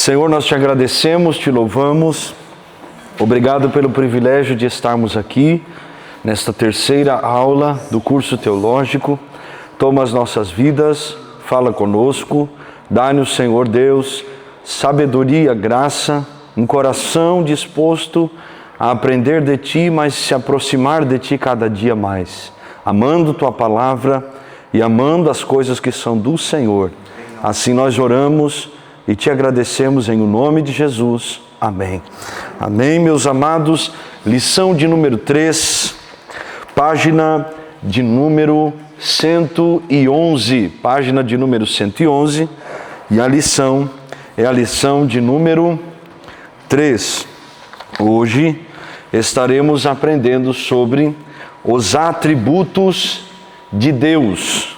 Senhor, nós te agradecemos, te louvamos. Obrigado pelo privilégio de estarmos aqui nesta terceira aula do curso teológico. Toma as nossas vidas, fala conosco, dá-nos, Senhor Deus, sabedoria, graça, um coração disposto a aprender de Ti, mas se aproximar de Ti cada dia mais, amando Tua palavra e amando as coisas que são do Senhor. Assim nós oramos e Te agradecemos em o nome de Jesus. Amém. Amém, meus amados. Lição de número 3, página de número 111. Página de número 111. E a lição é a lição de número 3. Hoje estaremos aprendendo sobre os atributos de Deus.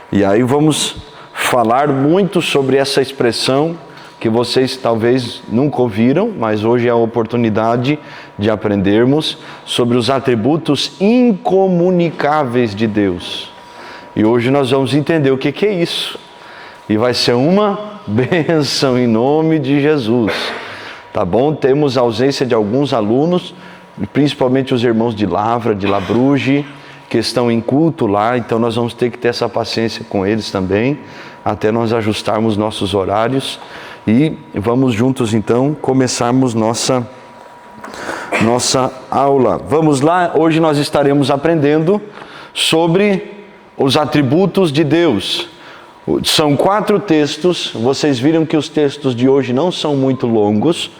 E aí vamos falar muito sobre essa expressão que vocês talvez nunca ouviram, mas hoje é a oportunidade de aprendermos sobre os atributos incomunicáveis de Deus. E hoje nós vamos entender o que é isso. E vai ser uma bênção em nome de Jesus. Tá bom? Temos a ausência de alguns alunos, principalmente os irmãos de Lavra, de Labruge, que estão em culto lá, então nós vamos ter que ter essa paciência com eles também, até nós ajustarmos nossos horários. E vamos juntos então começarmos nossa aula. Vamos lá, hoje nós estaremos aprendendo sobre os atributos de Deus. São 4 textos, vocês viram que os textos de hoje não são muito longos,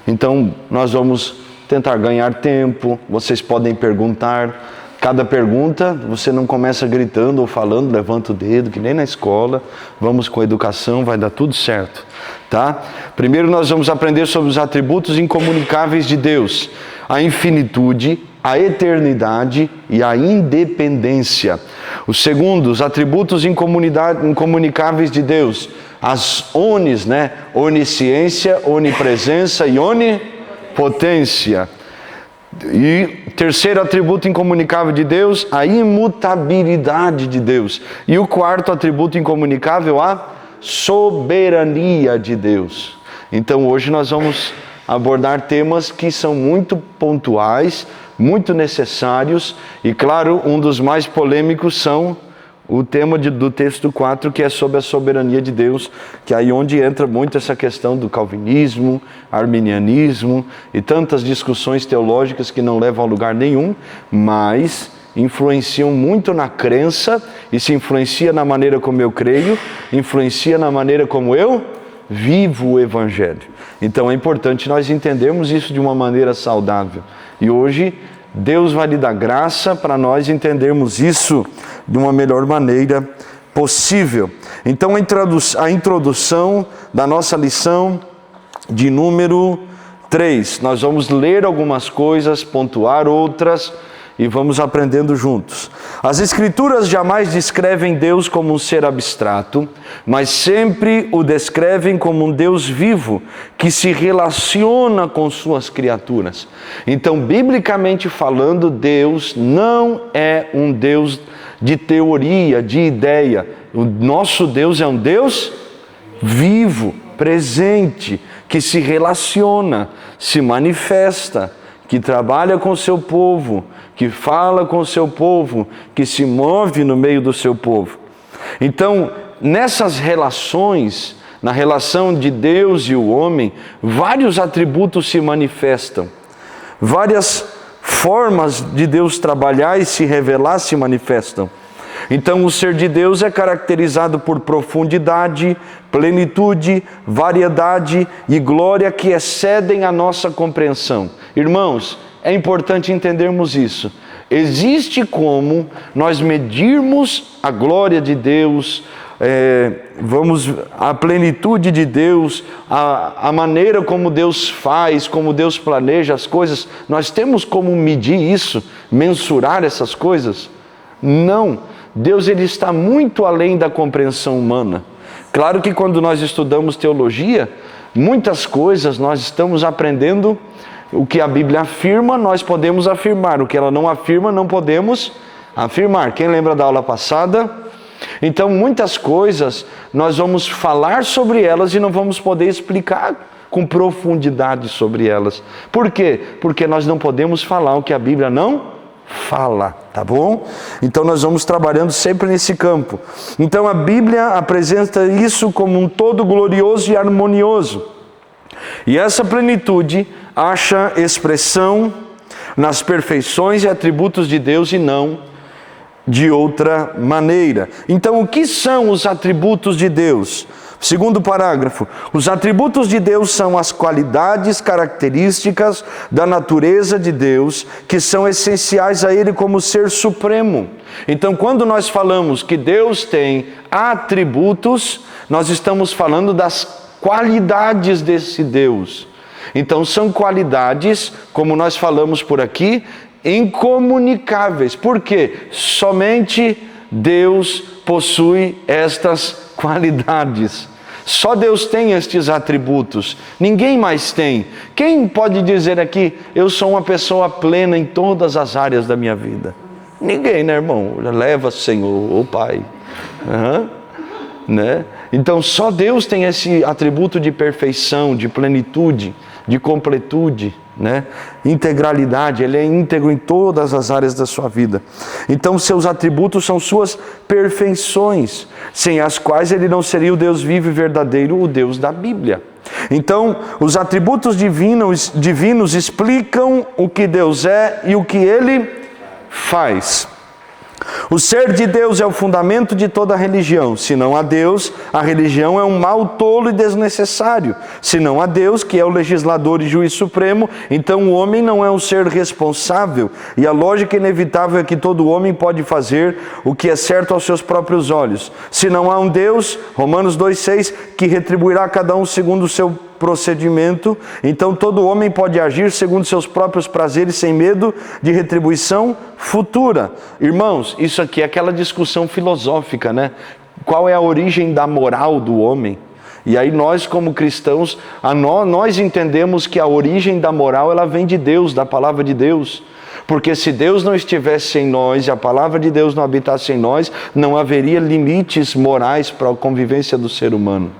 então nós vamos tentar ganhar tempo, vocês podem perguntar. Cada pergunta, você não começa gritando ou falando, levanta o dedo, que nem na escola. Vamos com educação, vai dar tudo certo, tá? Primeiro nós vamos aprender sobre os atributos incomunicáveis de Deus. A infinitude, a eternidade e a independência. O segundo, os atributos incomunicáveis de Deus. As onis, né? Onisciência, onipresença e onipotência. E terceiro atributo incomunicável de Deus, a imutabilidade de Deus. E o quarto atributo incomunicável, a soberania de Deus. Então hoje nós vamos abordar temas que são muito pontuais, muito necessários. E claro, um dos mais polêmicos são o tema do texto 4, que é sobre a soberania de Deus, que é aí onde entra muito essa questão do calvinismo, arminianismo e tantas discussões teológicas que não levam a lugar nenhum, mas influenciam muito na crença e se influencia na maneira como eu creio, influencia na maneira como eu vivo o Evangelho. Então é importante nós entendermos isso de uma maneira saudável. E hoje Deus vai lhe dar graça para nós entendermos isso de uma melhor maneira possível. Então a introdução da nossa lição de número 3. Nós vamos ler algumas coisas, pontuar outras e vamos aprendendo juntos. As Escrituras jamais descrevem Deus como um ser abstrato, mas sempre o descrevem como um Deus vivo, que se relaciona com suas criaturas. Então, biblicamente falando, Deus não é um Deus de teoria, de ideia. O nosso Deus é um Deus vivo, presente, que se relaciona, se manifesta, que trabalha com o seu povo, que fala com o seu povo, que se move no meio do seu povo. Então, nessas relações, na relação de Deus e o homem, vários atributos se manifestam. Várias formas de Deus trabalhar e se revelar se manifestam. Então, o ser de Deus é caracterizado por profundidade, plenitude, variedade e glória que excedem a nossa compreensão. Irmãos, é importante entendermos isso. Existe como nós medirmos a glória de Deus, a plenitude de Deus, a maneira como Deus faz, como Deus planeja as coisas. Nós temos como medir isso, mensurar essas coisas? Não. Deus ele está muito além da compreensão humana. Claro que quando nós estudamos teologia, muitas coisas nós estamos aprendendo. O que a Bíblia afirma, nós podemos afirmar. O que ela não afirma, não podemos afirmar. Quem lembra da aula passada? Então muitas coisas nós vamos falar sobre elas e não vamos poder explicar com profundidade sobre elas. Por quê? Porque nós não podemos falar o que a Bíblia não fala, tá bom? Então nós vamos trabalhando sempre nesse campo. Então a Bíblia apresenta isso como um todo glorioso e harmonioso. E essa plenitude acha expressão nas perfeições e atributos de Deus e não de outra maneira. Então o que são os atributos de Deus? Segundo parágrafo, os atributos de Deus são as qualidades características da natureza de Deus que são essenciais a Ele como ser supremo. Então, quando nós falamos que Deus tem atributos, nós estamos falando das qualidades desse Deus. Então, são qualidades, como nós falamos por aqui, incomunicáveis. Por quê? Somente Deus possui estas qualidades. Só Deus tem estes atributos, ninguém mais tem. Quem pode dizer aqui, eu sou uma pessoa plena em todas as áreas da minha vida? Ninguém, né, irmão? Leva, Senhor, ô Pai. Né? Então só Deus tem esse atributo de perfeição, de plenitude, de completude, né? Integralidade. Ele é íntegro em todas as áreas da sua vida. Então seus atributos são suas perfeições, sem as quais ele não seria o Deus vivo e verdadeiro, o Deus da Bíblia. Então os atributos divinos explicam o que Deus é e o que Ele faz. O ser de Deus é o fundamento de toda a religião. Se não há Deus, a religião é um mal tolo e desnecessário. Se não há Deus, que é o legislador e juiz supremo, então o homem não é um ser responsável. E a lógica inevitável é que todo homem pode fazer o que é certo aos seus próprios olhos. Se não há um Deus, Romanos 2,6, que retribuirá a cada um segundo o seu procedimento, então todo homem pode agir segundo seus próprios prazeres sem medo de retribuição futura. Irmãos, isso aqui é aquela discussão filosófica, né? Qual é a origem da moral do homem? E aí nós como cristãos, nós entendemos que a origem da moral ela vem de Deus, da palavra de Deus. Porque se Deus não estivesse em nós e a palavra de Deus não habitasse em nós, não haveria limites morais para a convivência do ser humano.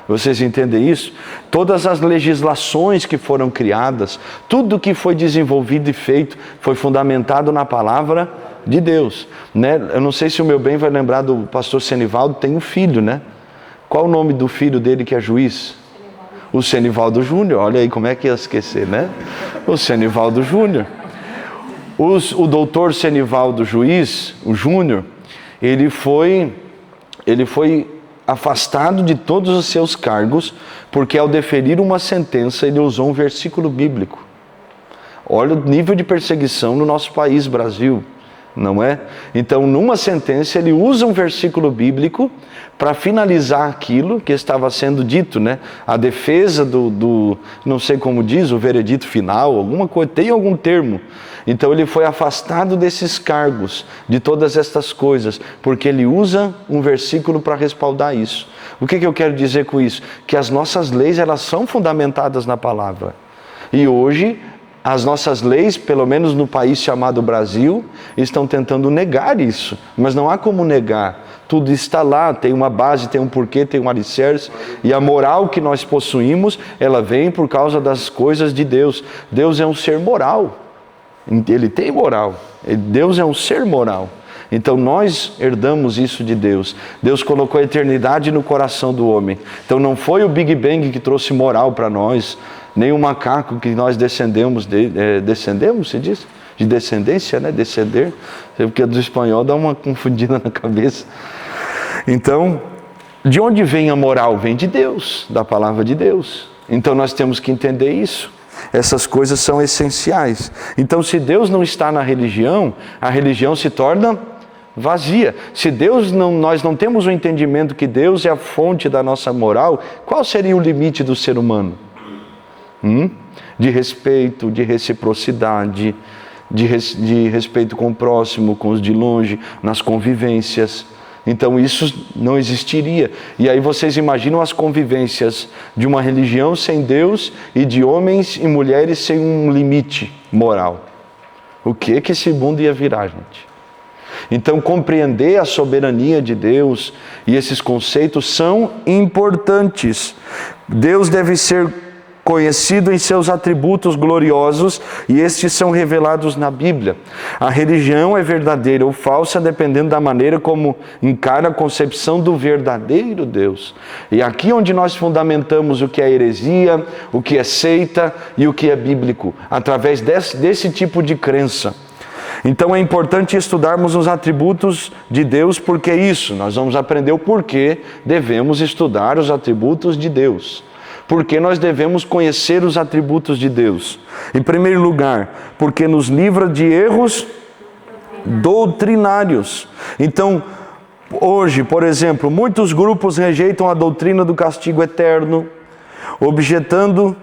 Vocês entendem isso? Todas as legislações que foram criadas, tudo que foi desenvolvido e feito, foi fundamentado na palavra de Deus, né? Eu não sei se o meu bem vai lembrar do pastor Senivaldo, tem um filho, né? Qual o nome do filho dele que é juiz? O Senivaldo Júnior. Olha aí como é que ia esquecer, né? O Senivaldo Júnior. O doutor Senivaldo Juiz, o Júnior, ele foi afastado de todos os seus cargos, porque ao deferir uma sentença, ele usou um versículo bíblico. Olha o nível de perseguição no nosso país, Brasil, não é? Então, numa sentença, ele usa um versículo bíblico para finalizar aquilo que estava sendo dito, né? A defesa não sei como diz, o veredito final, alguma coisa, tem algum termo. Então ele foi afastado desses cargos, de todas estas coisas, porque ele usa um versículo para respaldar isso. O que eu quero dizer com isso? Que as nossas leis, elas são fundamentadas na palavra. E hoje, as nossas leis, pelo menos no país chamado Brasil, estão tentando negar isso. Mas não há como negar. Tudo está lá, tem uma base, tem um porquê, tem um alicerce. E a moral que nós possuímos, ela vem por causa das coisas de Deus. Deus é um ser moral. Ele tem moral. Deus é um ser moral. Então nós herdamos isso de Deus. Deus colocou a eternidade no coração do homem. Então não foi o Big Bang que trouxe moral para nós, nem o macaco que nós descendemos, se diz? De descendência, né? Descender. Porque do espanhol dá uma confundida na cabeça. Então, de onde vem a moral? Vem de Deus, da palavra de Deus. Então nós temos que entender isso. Essas coisas são essenciais. Então, se Deus não está na religião, a religião se torna vazia. Se nós não temos o entendimento que Deus é a fonte da nossa moral, qual seria o limite do ser humano? De respeito, de reciprocidade, de respeito com o próximo, com os de longe, nas convivências. Então isso não existiria. E aí vocês imaginam as convivências de uma religião sem Deus e de homens e mulheres sem um limite moral. O que esse mundo ia virar, gente? Então, compreender a soberania de Deus e esses conceitos são importantes. Deus deve ser conhecido em seus atributos gloriosos, e estes são revelados na Bíblia. A religião é verdadeira ou falsa dependendo da maneira como encara a concepção do verdadeiro Deus. E aqui onde nós fundamentamos o que é heresia, o que é seita e o que é bíblico, através desse tipo de crença. Então é importante estudarmos os atributos de Deus, porque isso, nós vamos aprender o porquê devemos estudar os atributos de Deus. Porque nós devemos conhecer os atributos de Deus. Em primeiro lugar, porque nos livra de erros doutrinários. Então, hoje, por exemplo, muitos grupos rejeitam a doutrina do castigo eterno, objetando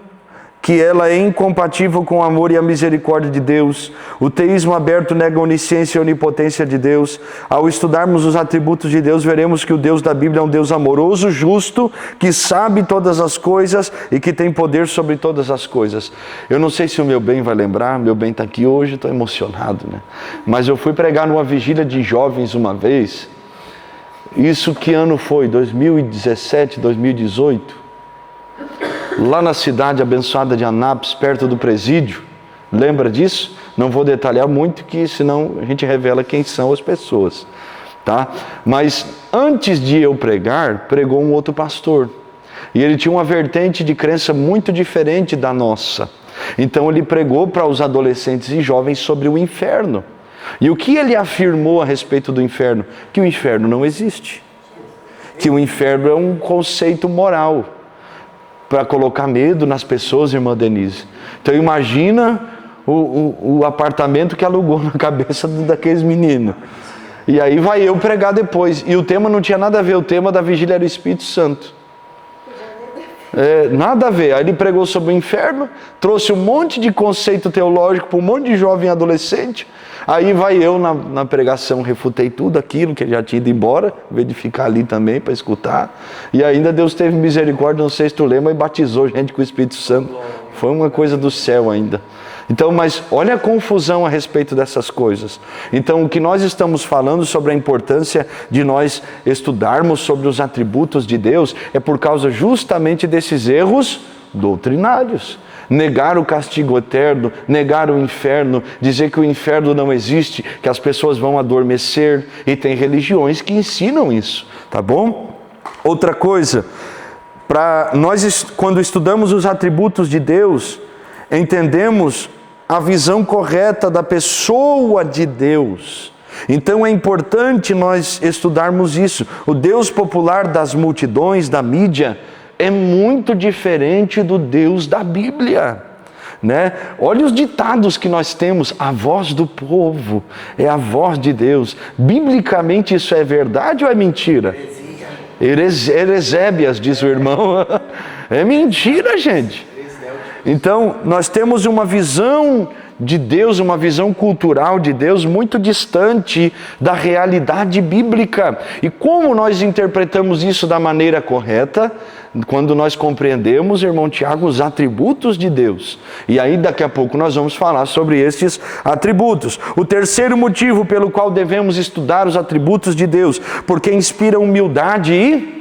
que ela é incompatível com o amor e a misericórdia de Deus. O teísmo aberto nega a onisciência e a onipotência de Deus. Ao estudarmos os atributos de Deus, veremos que o Deus da Bíblia é um Deus amoroso, justo, que sabe todas as coisas e que tem poder sobre todas as coisas. Eu não sei se o meu bem vai lembrar, meu bem está aqui hoje, estou emocionado, né? Mas eu fui pregar numa vigília de jovens uma vez. Isso que ano foi? 2017, 2018? Lá na cidade abençoada de Anápolis, perto do presídio. Lembra disso? Não vou detalhar muito, que senão a gente revela quem são as pessoas, tá? Mas antes de eu pregar, pregou um outro pastor. E ele tinha uma vertente de crença muito diferente da nossa. Então ele pregou para os adolescentes e jovens sobre o inferno. E o que ele afirmou a respeito do inferno? Que o inferno não existe. Que o inferno é um conceito moral para colocar medo nas pessoas, irmã Denise. Então imagina o apartamento que alugou na cabeça daqueles meninos. E aí vai eu pregar depois. E o tema não tinha nada a ver, o tema da vigília era o Espírito Santo. Nada a ver. Aí ele pregou sobre o inferno, trouxe um monte de conceito teológico para um monte de jovem adolescente. Aí vai eu na pregação, refutei tudo aquilo que ele já tinha ido embora, em vez de ficar ali também para escutar. E ainda Deus teve misericórdia, não sei se tu lembra, e batizou gente com o Espírito Santo. Foi uma coisa do céu ainda. Então, mas olha a confusão a respeito dessas coisas. Então, o que nós estamos falando sobre a importância de nós estudarmos sobre os atributos de Deus é por causa justamente desses erros doutrinários. Negar o castigo eterno, negar o inferno, dizer que o inferno não existe, que as pessoas vão adormecer, e tem religiões que ensinam isso, tá bom? Outra coisa, quando estudamos os atributos de Deus, entendemos a visão correta da pessoa de Deus. Então é importante nós estudarmos isso. O Deus popular das multidões, da mídia, é muito diferente do Deus da Bíblia, né? Olha os ditados que nós temos. A voz do povo é a voz de Deus. Biblicamente isso é verdade ou é mentira? Eresébias, diz o irmão. É mentira, gente. Então nós temos uma visão de Deus, uma visão cultural de Deus muito distante da realidade bíblica. E como nós interpretamos isso da maneira correta? Quando nós compreendemos, irmão Tiago, os atributos de Deus. E aí daqui a pouco nós vamos falar sobre esses atributos. O terceiro motivo pelo qual devemos estudar os atributos de Deus, porque inspira humildade e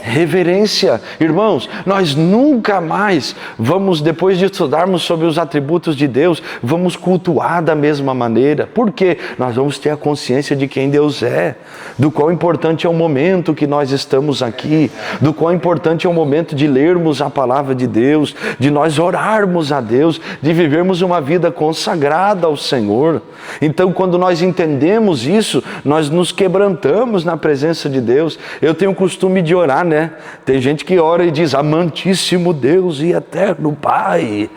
reverência. Irmãos, nós nunca mais vamos, depois de estudarmos sobre os atributos de Deus, vamos cultuar da mesma maneira. Por quê? Nós vamos ter a consciência de quem Deus é, do quão importante é o momento que nós estamos aqui, do quão importante é o momento de lermos a palavra de Deus, de nós orarmos a Deus, de vivermos uma vida consagrada ao Senhor. Então, quando nós entendemos isso, nós nos quebrantamos na presença de Deus. Eu tenho o costume de orar, né? Tem gente que ora e diz: amantíssimo Deus e eterno Pai,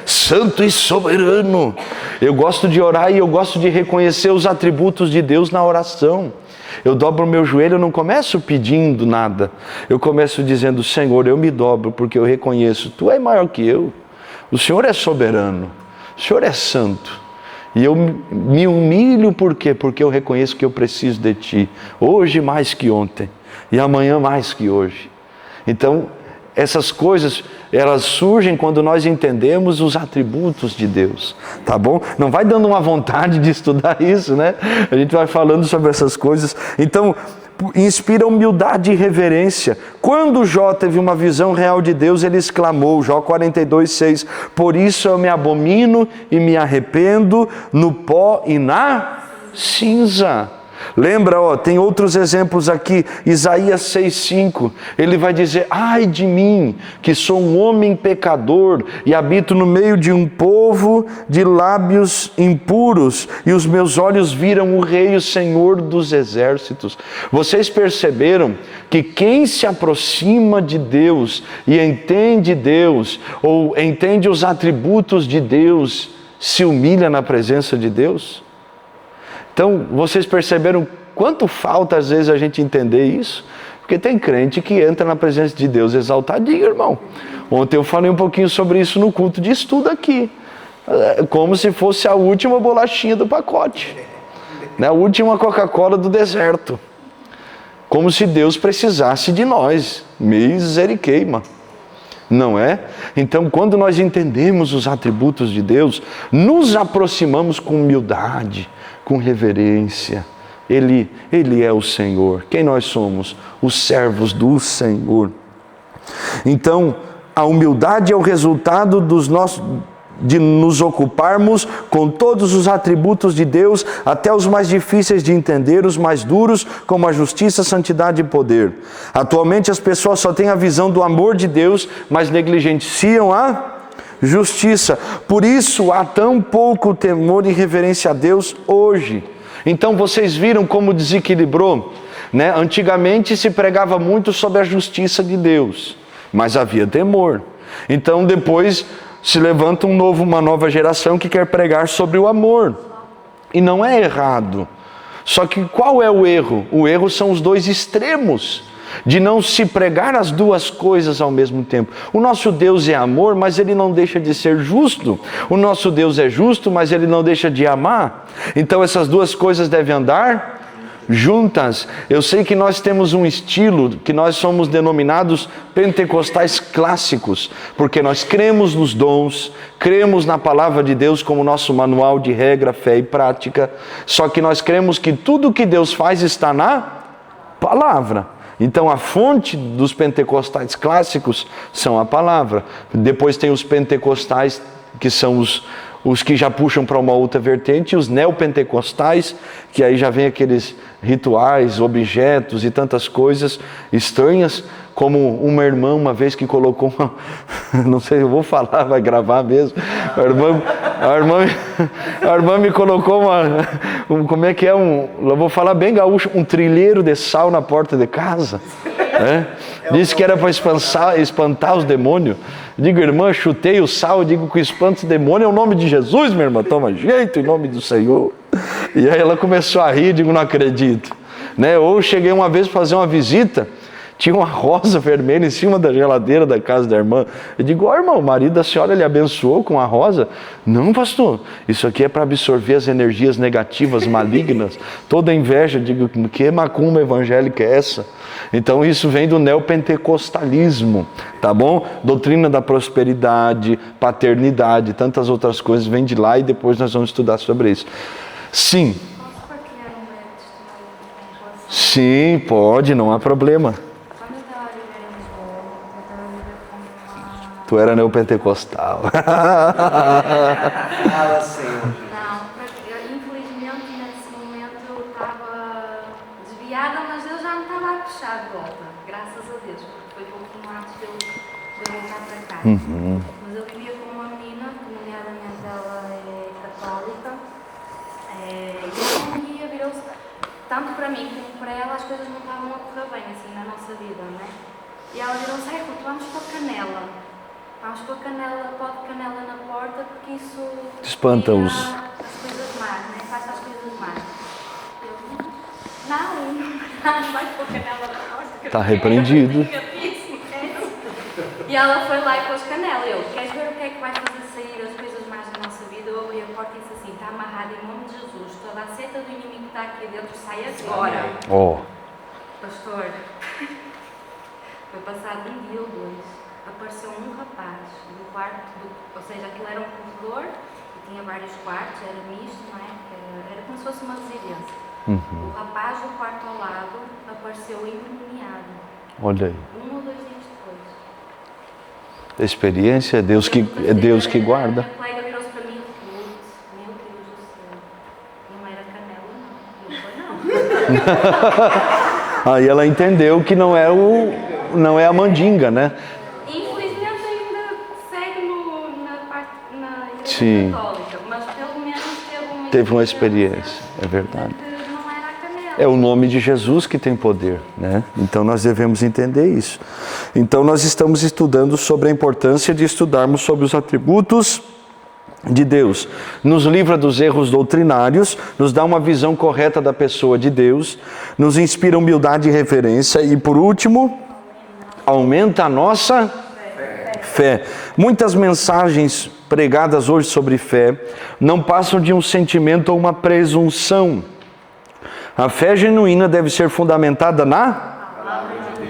santo e soberano. Eu gosto de orar e eu gosto de reconhecer os atributos de Deus na oração. Eu dobro o meu joelho, eu não começo pedindo nada. Eu começo dizendo: Senhor, eu me dobro porque eu reconheço, Tu é maior que eu. O Senhor é soberano, o Senhor é santo. E eu me humilho por quê? Porque eu reconheço que eu preciso de Ti, hoje mais que ontem, e amanhã mais que hoje. Então, essas coisas, elas surgem quando nós entendemos os atributos de Deus, tá bom? Não vai dando uma vontade de estudar isso, né? A gente vai falando sobre essas coisas. Então, inspira humildade e reverência. Quando Jó teve uma visão real de Deus, ele exclamou, Jó 42:6, por isso eu me abomino e me arrependo no pó e na cinza. Lembra, tem outros exemplos aqui, Isaías 6:5, ele vai dizer, ai de mim, que sou um homem pecador e habito no meio de um povo de lábios impuros, e os meus olhos viram o Rei, o Senhor dos exércitos. Vocês perceberam que quem se aproxima de Deus e entende Deus, ou entende os atributos de Deus, se humilha na presença de Deus? Então, vocês perceberam quanto falta às vezes a gente entender isso? Porque tem crente que entra na presença de Deus exaltadinho, irmão. Ontem eu falei um pouquinho sobre isso no culto de estudo aqui. Como se fosse a última bolachinha do pacote. Né? A última Coca-Cola do deserto. Como se Deus precisasse de nós. Miseriqueima. Não é? Então, quando nós entendemos os atributos de Deus, nos aproximamos com humildade, com reverência. Ele é o Senhor. Quem nós somos? Os servos do Senhor. Então, a humildade é o resultado de nos ocuparmos com todos os atributos de Deus, até os mais difíceis de entender, os mais duros, como a justiça, santidade e poder. Atualmente as pessoas só têm a visão do amor de Deus, mas negligenciam a justiça. Por isso há tão pouco temor e reverência a Deus hoje. Então vocês viram como desequilibrou, né? Antigamente se pregava muito sobre a justiça de Deus, mas havia temor. Então depois se levanta uma nova geração que quer pregar sobre o amor. E não é errado. Só que qual é o erro? O erro são os dois extremos, de não se pregar as duas coisas ao mesmo tempo. O nosso Deus é amor, mas Ele não deixa de ser justo. O nosso Deus é justo, mas Ele não deixa de amar. Então essas duas coisas devem andar juntas. Eu sei que nós temos um estilo, que nós somos denominados pentecostais clássicos, porque nós cremos nos dons, cremos na palavra de Deus como nosso manual de regra, fé e prática. Só que nós cremos que tudo que Deus faz está na palavra. Então a fonte dos pentecostais clássicos são a palavra. Depois tem os pentecostais, que são os que já puxam para uma outra vertente, e os neopentecostais, que aí já vem aqueles rituais, objetos e tantas coisas estranhas, como uma irmã uma vez que colocou uma, não sei, eu vou falar, vai gravar mesmo, a irmã me colocou como é que é, eu vou falar bem gaúcho, um trilheiro de sal na porta de casa, né? Disse que era para espantar os demônios. Digo, irmã, chutei o sal, digo que espanta os demônios é o nome de Jesus, minha irmã, toma jeito em nome do Senhor. E aí ela começou a rir, digo, não acredito, né? Ou cheguei uma vez para fazer uma visita, tinha uma rosa vermelha em cima da geladeira da casa da irmã. Eu digo, irmão, o marido da senhora lhe abençoou com a rosa? Não, pastor, isso aqui é para absorver as energias negativas, malignas, toda a inveja. Eu digo, que macumba evangélica é essa? Então isso vem do neopentecostalismo, tá bom? Doutrina da prosperidade, paternidade, tantas outras coisas vêm de lá, e depois nós vamos estudar sobre isso. Sim. Sim, pode, não há problema. Tu era neopentecostal. Não, infelizmente nesse momento eu estava desviada, mas Deus já me estava a puxar de volta, graças a Deus, porque foi pouquinho antes de eu voltar para cá. Mas eu vivia com uma menina, que nomeadamente ela é católica, e um dia virou-se, tanto para mim como para ela, as coisas não estavam a correr bem assim na nossa vida, não é? E ela virou-se, vamos para a canela. Vamos pôr pó de canela na porta, porque isso espanta-os. As coisas más, né? Faz as coisas más. Eu, não vai pôr canela na porta. Está repreendido. E ela foi lá e pôs canela. Eu, queres ver o que é que vai fazer sair as coisas más da nossa vida? Eu abri a porta e disse assim, está amarrado em nome de Jesus. Toda a seta do inimigo que está aqui dentro sai agora. Oh. Pastor, foi passado um dia ou dois. apareceu um rapaz do quarto, ou seja, aquilo era um corredor e tinha vários quartos, era misto, não é? Era como se fosse uma residência. O rapaz do quarto ao lado apareceu endemoniado. Olha aí. 1 ou 2 dias depois. Experiência, é Deus que guarda. A colega virou-se para mim e falou: meu Deus do céu, não era canela, não. Eu falei: não. Aí ela entendeu que não é a mandinga, né? Infelizmente ainda segue na Sim. igreja católica, mas pelo menos Teve uma experiência, é verdade. que não era a canela. É o nome de Jesus que tem poder, né? Então nós devemos entender isso. Então nós estamos estudando sobre a importância de estudarmos sobre os atributos de Deus. Nos livra dos erros doutrinários, nos dá uma visão correta da pessoa de Deus, nos inspira humildade e reverência e, por último, aumenta a nossa fé. Muitas mensagens pregadas hoje sobre fé não passam de um sentimento ou uma presunção. A fé genuína deve ser fundamentada na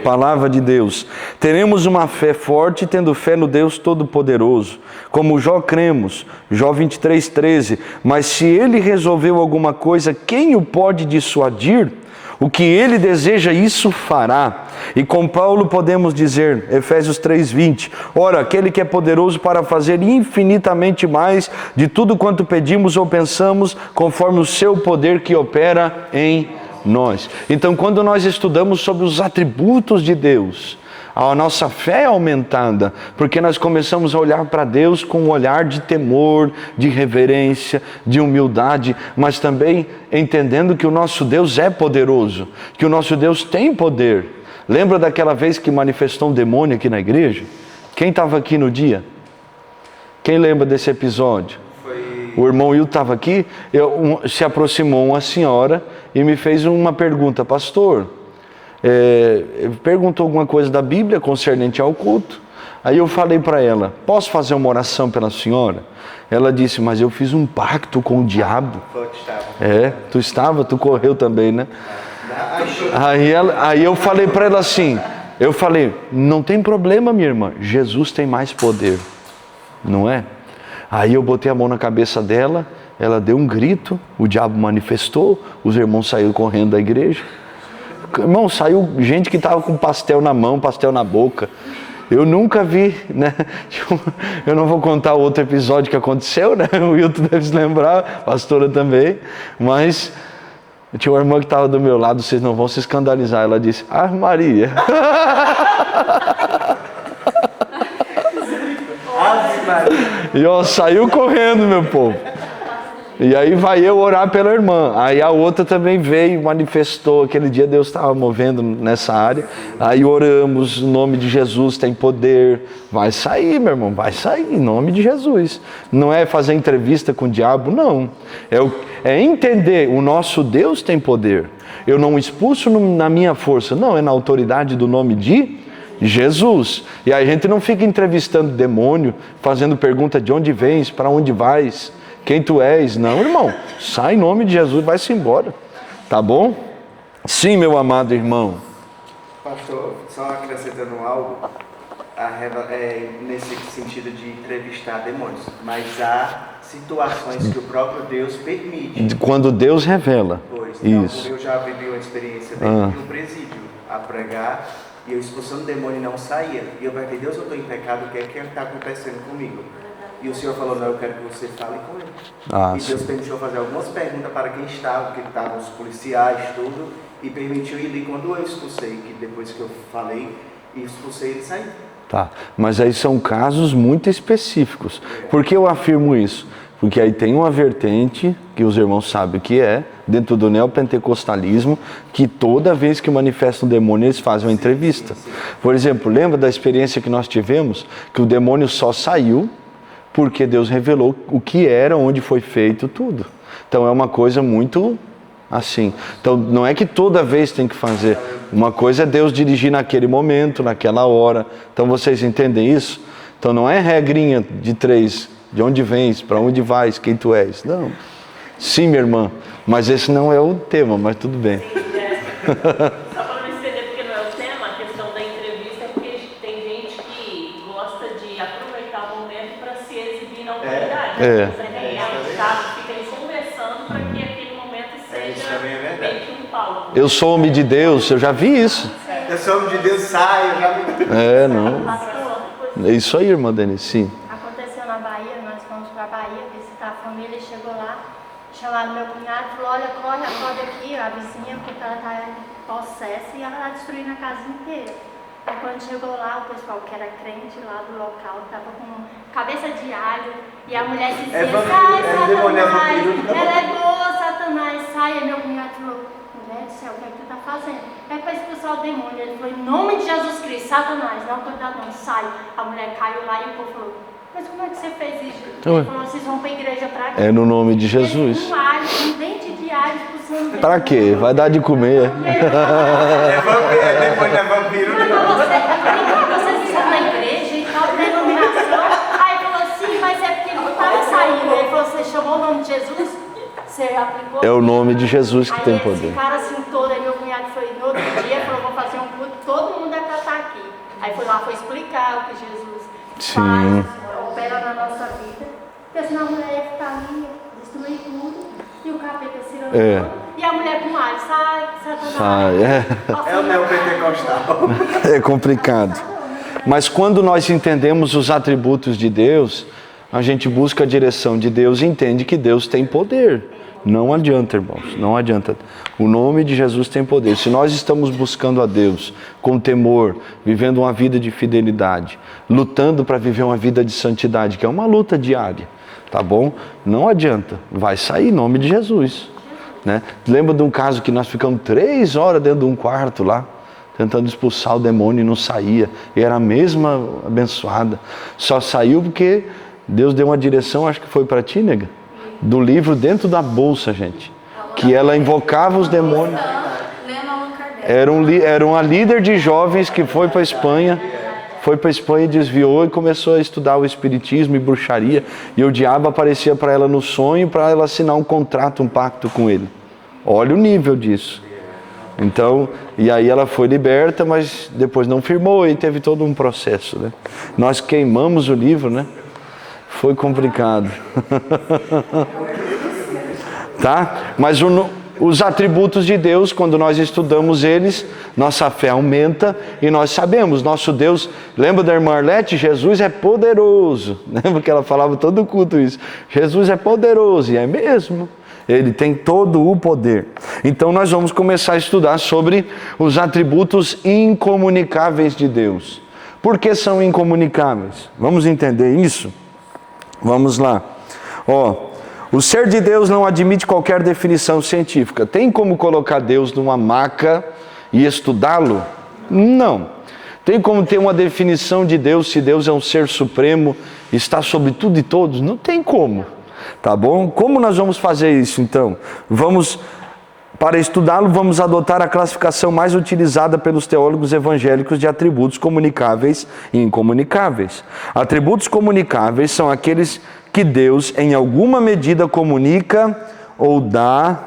Palavra de Deus. Teremos uma fé forte tendo fé no Deus Todo-Poderoso. Como Jó cremos, Jó 23:13. Mas se ele resolveu alguma coisa, quem o pode dissuadir? O que ele deseja, isso fará. E com Paulo podemos dizer, Efésios 3:20, ora, aquele que é poderoso para fazer infinitamente mais de tudo quanto pedimos ou pensamos, conforme o seu poder que opera em nós. Então, quando nós estudamos sobre os atributos de Deus, a nossa fé é aumentada, porque nós começamos a olhar para Deus com um olhar de temor, de reverência, de humildade, mas também entendendo que o nosso Deus é poderoso, que o nosso Deus tem poder. Lembra daquela vez que manifestou um demônio aqui na igreja? Quem estava aqui no dia? Quem lembra desse episódio? O irmão Will estava aqui, se aproximou uma senhora e me fez uma pergunta: pastor, perguntou alguma coisa da Bíblia concernente ao culto. Aí eu falei para ela: posso fazer uma oração pela senhora? Ela disse: mas eu fiz um pacto com o diabo. Tu correu também, né? Aí eu falei para ela assim, não tem problema, minha irmã, Jesus tem mais poder, não é? Aí eu botei a mão na cabeça dela, ela deu um grito, o diabo manifestou, os irmãos saíram correndo da igreja. Irmão, saiu gente que estava com pastel na mão, pastel na boca. Eu nunca vi, né? Eu não vou contar o outro episódio que aconteceu, né? O Wilton deve se lembrar, a pastora também. Mas tinha uma irmã que estava do meu lado, vocês não vão se escandalizar. Ela disse: ah, Maria. E saiu correndo, meu povo. E aí vai eu orar pela irmã. Aí a outra também veio, manifestou. Aquele dia Deus estava movendo nessa área. Aí oramos, o nome de Jesus tem poder. Vai sair, meu irmão, vai sair, em nome de Jesus. Não é fazer entrevista com o diabo, não. É entender, o nosso Deus tem poder. Eu não expulso na minha força, não, é na autoridade do nome de Jesus. E aí a gente não fica entrevistando demônio, fazendo pergunta de onde vens, para onde vais, quem tu és. Não, irmão, sai em nome de Jesus, vai-se embora, tá bom? Sim, meu amado irmão. Pastor, só acrescentando algo, nesse sentido de entrevistar demônios, mas há situações que o próprio Deus permite. Quando Deus revela. Pois, isso. Eu já vivi uma experiência dentro de um presídio, a pregar, e eu expulsando o demônio e não saía. E eu perguntei: Deus, eu estou em pecado, o que é que está acontecendo comigo? E o Senhor falou: não, eu quero que você fale com ele. E Deus permitiu fazer algumas perguntas para quem estava, que estavam os policiais, tudo, e permitiu ir ali. Quando eu expulsei, que depois que eu falei, e expulsei, ele saiu. Tá, mas aí são casos muito específicos. Por que eu afirmo isso? Porque aí tem uma vertente, que os irmãos sabem o que é, dentro do neopentecostalismo, que toda vez que manifesta um demônio, eles fazem uma entrevista. Por exemplo, lembra da experiência que nós tivemos? Que o demônio só saiu porque Deus revelou o que era, onde foi feito, tudo. Então é uma coisa muito assim. Então não é que toda vez tem que fazer. Uma coisa é Deus dirigir naquele momento, naquela hora. Então vocês entendem isso? Então não é regrinha de 3, de onde vens, para onde vais, quem tu és. Não. Sim, minha irmã, mas esse não é o tema, mas tudo bem. Só para não entender porque não é o tema, a questão da entrevista é porque tem gente que na autoridade. É. Fica ali conversando para que aquele momento seja meio que um palco. Eu sou homem de Deus, eu já vi isso. Eu sou homem de Deus, sai, eu já me... É, não. Pastor, É isso aí, irmã Denise, sim. aconteceu na Bahia, nós fomos para a Bahia visitar a família, chegou lá, chamaram meu cunhado, falou, olha, corre, acorda aqui, a vizinha, porque ela está possessa e ela está destruindo a casa inteira. Aí quando chegou lá, o pessoal que era crente lá do local, estava com cabeça de alho, e a mulher se dizia, sai, Satanás, ela é boa, Satanás, sai. Aí meu cunhado falou, mulher do céu, o que é que tu está fazendo? É para expulsar o demônio. Ele falou, em nome de Jesus Cristo, Satanás, não autoridade não, sai. A mulher caiu lá e o povo falou, mas como é que você fez isso? Ele falou, vocês vão para a igreja para quê? É no nome de Jesus. Um alho, um dente de alho expulsando Pra quê? Vai dar de comer. É vampiro. Vocês estão na igreja e tal, denominação. Aí ele falou assim, mas é porque ele não estava saindo. Ele falou, você chamou o nome de Jesus? Você aplicou? É o nome de Jesus que Aí tem eles poder. ficaram assim todo. Aí meu cunhado foi no outro dia, falou, vou fazer um culto, todo mundo é para estar aqui. Aí foi lá, foi explicar o que Jesus Sim. faz, opera na nossa vida. Porque senão a mulher ia ficar ali, destruir tudo. E o capeta se levantando. E a mulher com alho, sai, Satanás. É o neopentecostal. É complicado. Mas quando nós entendemos os atributos de Deus, a gente busca a direção de Deus e entende que Deus tem poder. Não adianta, irmãos, não adianta. O nome de Jesus tem poder. Se nós estamos buscando a Deus com temor, vivendo uma vida de fidelidade, lutando para viver uma vida de santidade, que é uma luta diária, tá bom? Não adianta, vai sair em nome de Jesus. Né? Lembra de um caso que nós ficamos 3 horas dentro de um quarto lá, tentando expulsar o demônio e não saía. E era a mesma abençoada. Só saiu porque Deus deu uma direção, acho que foi para ti, nega, do livro dentro da bolsa, gente. Que ela invocava os demônios. Era uma líder de jovens que foi para a Espanha. Foi para a Espanha e desviou e começou a estudar o espiritismo e bruxaria. E o diabo aparecia para ela no sonho para ela assinar um contrato, um pacto com ele. Olha o nível disso. Então, e aí ela foi liberta, mas depois não firmou e teve todo um processo, né? Nós queimamos o livro, né? Foi complicado. Tá? Mas os atributos de Deus, quando nós estudamos eles, nossa fé aumenta e nós sabemos, nosso Deus, lembra da irmã Arlete? Jesus é poderoso. Lembra que ela falava todo culto isso? Jesus é poderoso, e é mesmo. Ele tem todo o poder. Então nós vamos começar a estudar sobre os atributos incomunicáveis de Deus. Por que são incomunicáveis? Vamos entender isso? Vamos lá. O ser de Deus não admite qualquer definição científica. Tem como colocar Deus numa maca e estudá-lo? Não. Tem como ter uma definição de Deus, se Deus é um ser supremo, está sobre tudo e todos? Não tem como. Tá bom? Como nós vamos fazer isso então? Para estudá-lo, vamos adotar a classificação mais utilizada pelos teólogos evangélicos de atributos comunicáveis e incomunicáveis. Atributos comunicáveis são aqueles que Deus, em alguma medida, comunica ou dá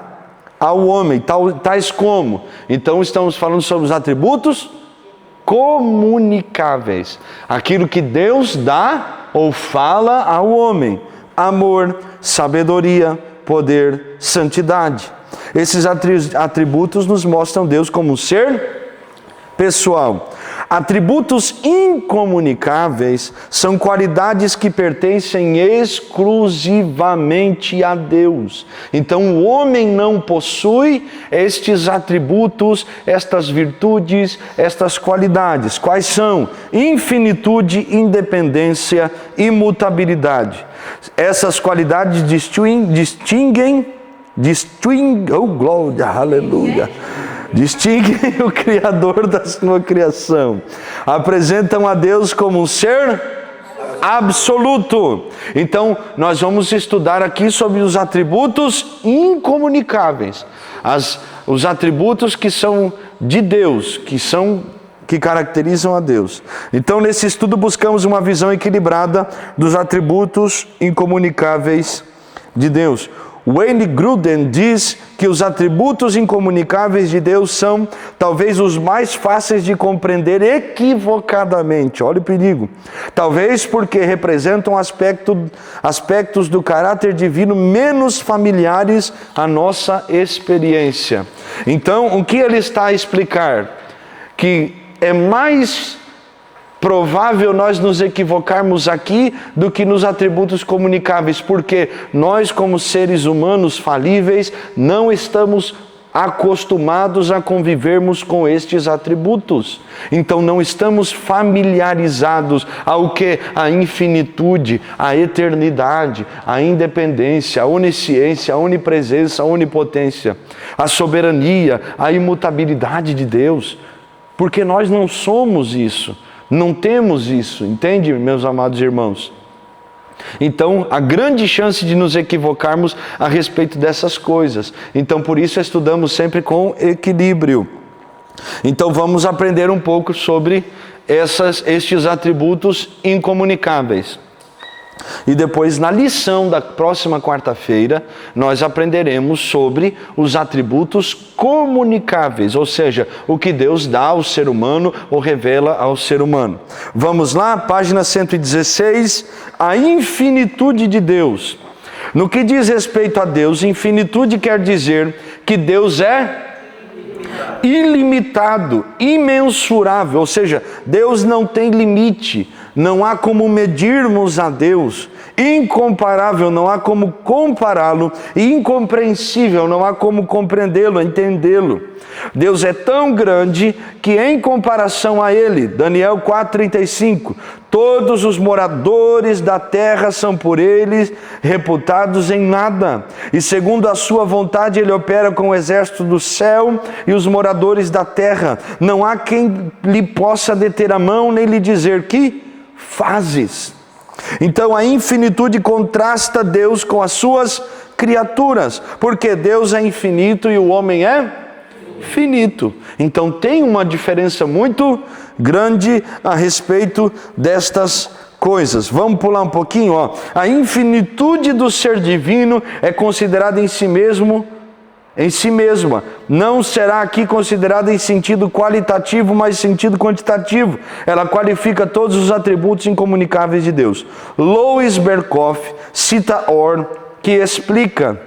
ao homem, tais como. Então, estamos falando sobre os atributos comunicáveis. Aquilo que Deus dá ou fala ao homem. Amor, sabedoria, poder, santidade. Esses atributos nos mostram Deus como um ser pessoal. Atributos incomunicáveis são qualidades que pertencem exclusivamente a Deus. Então o homem não possui estes atributos, estas virtudes, estas qualidades. Quais são? Infinitude, independência, imutabilidade. Essas qualidades distinguem, oh glória, aleluia, distinguem o Criador da sua criação, apresentam a Deus como um ser absoluto. Então, nós vamos estudar aqui sobre os atributos incomunicáveis, os atributos que são de Deus, que caracterizam a Deus. Então, nesse estudo, buscamos uma visão equilibrada dos atributos incomunicáveis de Deus. Wayne Grudem diz que os atributos incomunicáveis de Deus são talvez os mais fáceis de compreender equivocadamente. Olha o perigo. Talvez porque representam aspectos do caráter divino menos familiares à nossa experiência. Então, o que ele está a explicar? Que é mais provável nós nos equivocarmos aqui do que nos atributos comunicáveis, porque nós, como seres humanos falíveis, não estamos acostumados a convivermos com estes atributos. Então não estamos familiarizados ao que? A infinitude, a eternidade, a independência, a onisciência, a onipresença, a onipotência, a soberania, a imutabilidade de Deus, porque nós não somos isso. Não temos isso, entende, meus amados irmãos? Então, há grande chance de nos equivocarmos a respeito dessas coisas. Então, por isso, estudamos sempre com equilíbrio. Então, vamos aprender um pouco sobre estes atributos incomunicáveis. E depois, na lição da próxima quarta-feira, nós aprenderemos sobre os atributos comunicáveis, ou seja, o que Deus dá ao ser humano ou revela ao ser humano. Vamos lá, página 116, a infinitude de Deus. No que diz respeito a Deus, infinitude quer dizer que Deus é ilimitado, imensurável, ou seja, Deus não tem limite. Não há como medirmos a Deus, incomparável, não há como compará-lo, incompreensível, não há como compreendê-lo, entendê-lo. Deus é tão grande que em comparação a Ele, Daniel 4,35, todos os moradores da terra são por Ele reputados em nada, e segundo a sua vontade Ele opera com o exército do céu e os moradores da terra. Não há quem lhe possa deter a mão, nem lhe dizer que fazes. Então a infinitude contrasta Deus com as suas criaturas, porque Deus é infinito e o homem é finito. Então tem uma diferença muito grande a respeito destas coisas. Vamos pular um pouquinho, ó. A infinitude do ser divino é considerada em si mesma, não será aqui considerada em sentido qualitativo, mas em sentido quantitativo. Ela qualifica todos os atributos incomunicáveis de Deus. Louis Berkhoff cita Orr, que explica: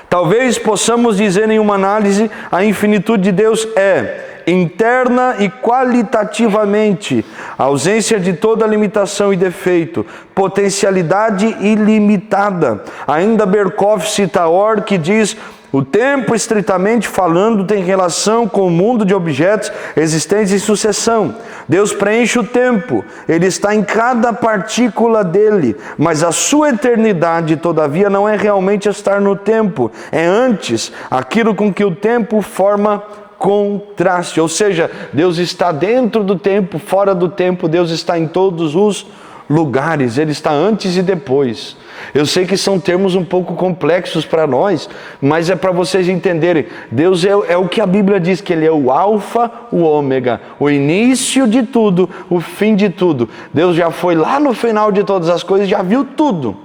talvez possamos dizer em uma análise, a infinitude de Deus é interna e qualitativamente, ausência de toda limitação e defeito, potencialidade ilimitada. Ainda Berkhoff cita Orr, que diz: o tempo, estritamente falando, tem relação com o mundo de objetos existentes em sucessão. Deus preenche o tempo, Ele está em cada partícula dele, mas a sua eternidade, todavia, não é realmente estar no tempo, é antes, aquilo com que o tempo forma contraste. Ou seja, Deus está dentro do tempo, fora do tempo, Deus está em todos os lugares, Ele está antes e depois. Eu sei que são termos um pouco complexos para nós, mas é para vocês entenderem. Deus é o que a Bíblia diz, que Ele é o alfa, o ômega, o início de tudo, o fim de tudo. Deus já foi lá no final de todas as coisas, já viu tudo.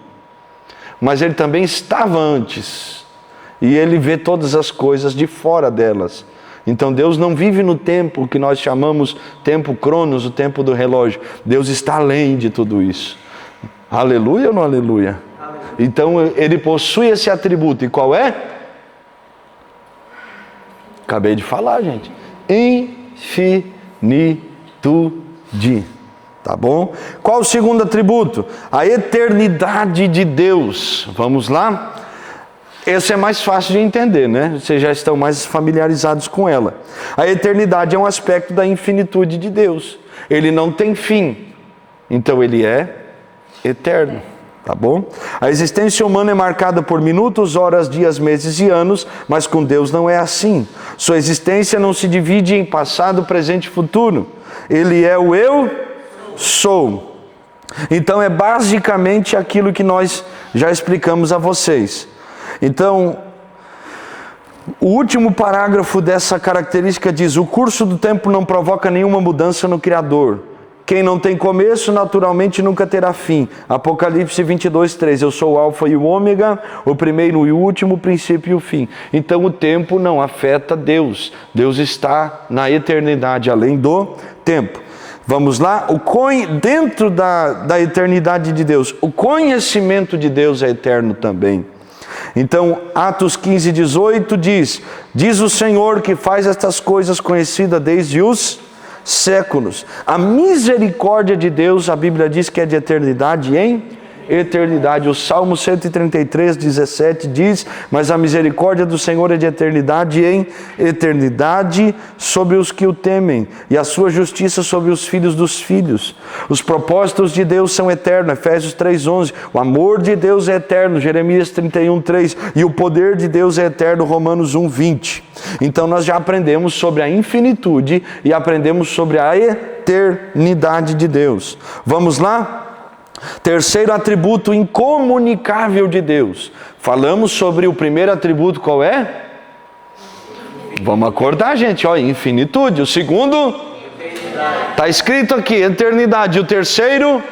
Mas Ele também estava antes. E Ele vê todas as coisas de fora delas. Então Deus não vive no tempo que nós chamamos tempo cronos, o tempo do relógio. Deus está além de tudo isso. Aleluia ou não aleluia? Aleluia. Então Ele possui esse atributo. E qual é? Acabei de falar, gente. Infinitude. Tá bom? Qual o segundo atributo? A eternidade de Deus. Vamos lá? Esse é mais fácil de entender, né? Vocês já estão mais familiarizados com ela. A eternidade é um aspecto da infinitude de Deus. Ele não tem fim. Então Ele é eterno, tá bom? A existência humana é marcada por minutos, horas, dias, meses e anos, mas com Deus não é assim. Sua existência não se divide em passado, presente e futuro. Ele é o eu sou. Então é basicamente aquilo que nós já explicamos a vocês. Então, o último parágrafo dessa característica diz: o curso do tempo não provoca nenhuma mudança no Criador. Quem não tem começo, naturalmente nunca terá fim. Apocalipse 22:3. Eu sou o alfa e o ômega, o primeiro e o último, o princípio e o fim. Então o tempo não afeta Deus. Deus está na eternidade, além do tempo. Vamos lá? Dentro da eternidade de Deus, o conhecimento de Deus é eterno também. Então, Atos 15:18 diz o Senhor que faz estas coisas conhecidas desde os séculos. A misericórdia de Deus, a Bíblia diz que é de eternidade em eternidade. O Salmo 133:17 diz: mas a misericórdia do Senhor é de eternidade em eternidade sobre os que o temem, e a sua justiça sobre os filhos dos filhos. Os propósitos de Deus são eternos, Efésios 3:11. O amor de Deus é eterno, Jeremias 31:3. E o poder de Deus é eterno, Romanos 1:20. Então nós já aprendemos sobre a infinitude e aprendemos sobre a eternidade de Deus. Vamos lá? Terceiro atributo incomunicável de Deus. Falamos sobre o primeiro atributo, qual é? Vamos acordar, gente, ó, infinitude. O segundo? Está escrito aqui, eternidade. O terceiro?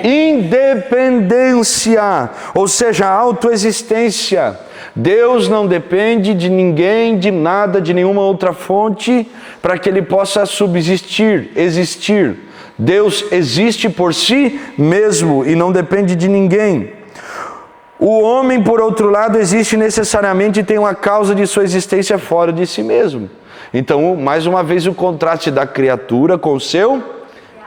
Independência, ou seja, autoexistência. Deus não depende de ninguém, de nada, de nenhuma outra fonte para que Ele possa subsistir, existir. Deus existe por si mesmo e não depende de ninguém. O homem, por outro lado, existe necessariamente e tem uma causa de sua existência fora de si mesmo. Então, mais uma vez, o contraste da criatura com o seu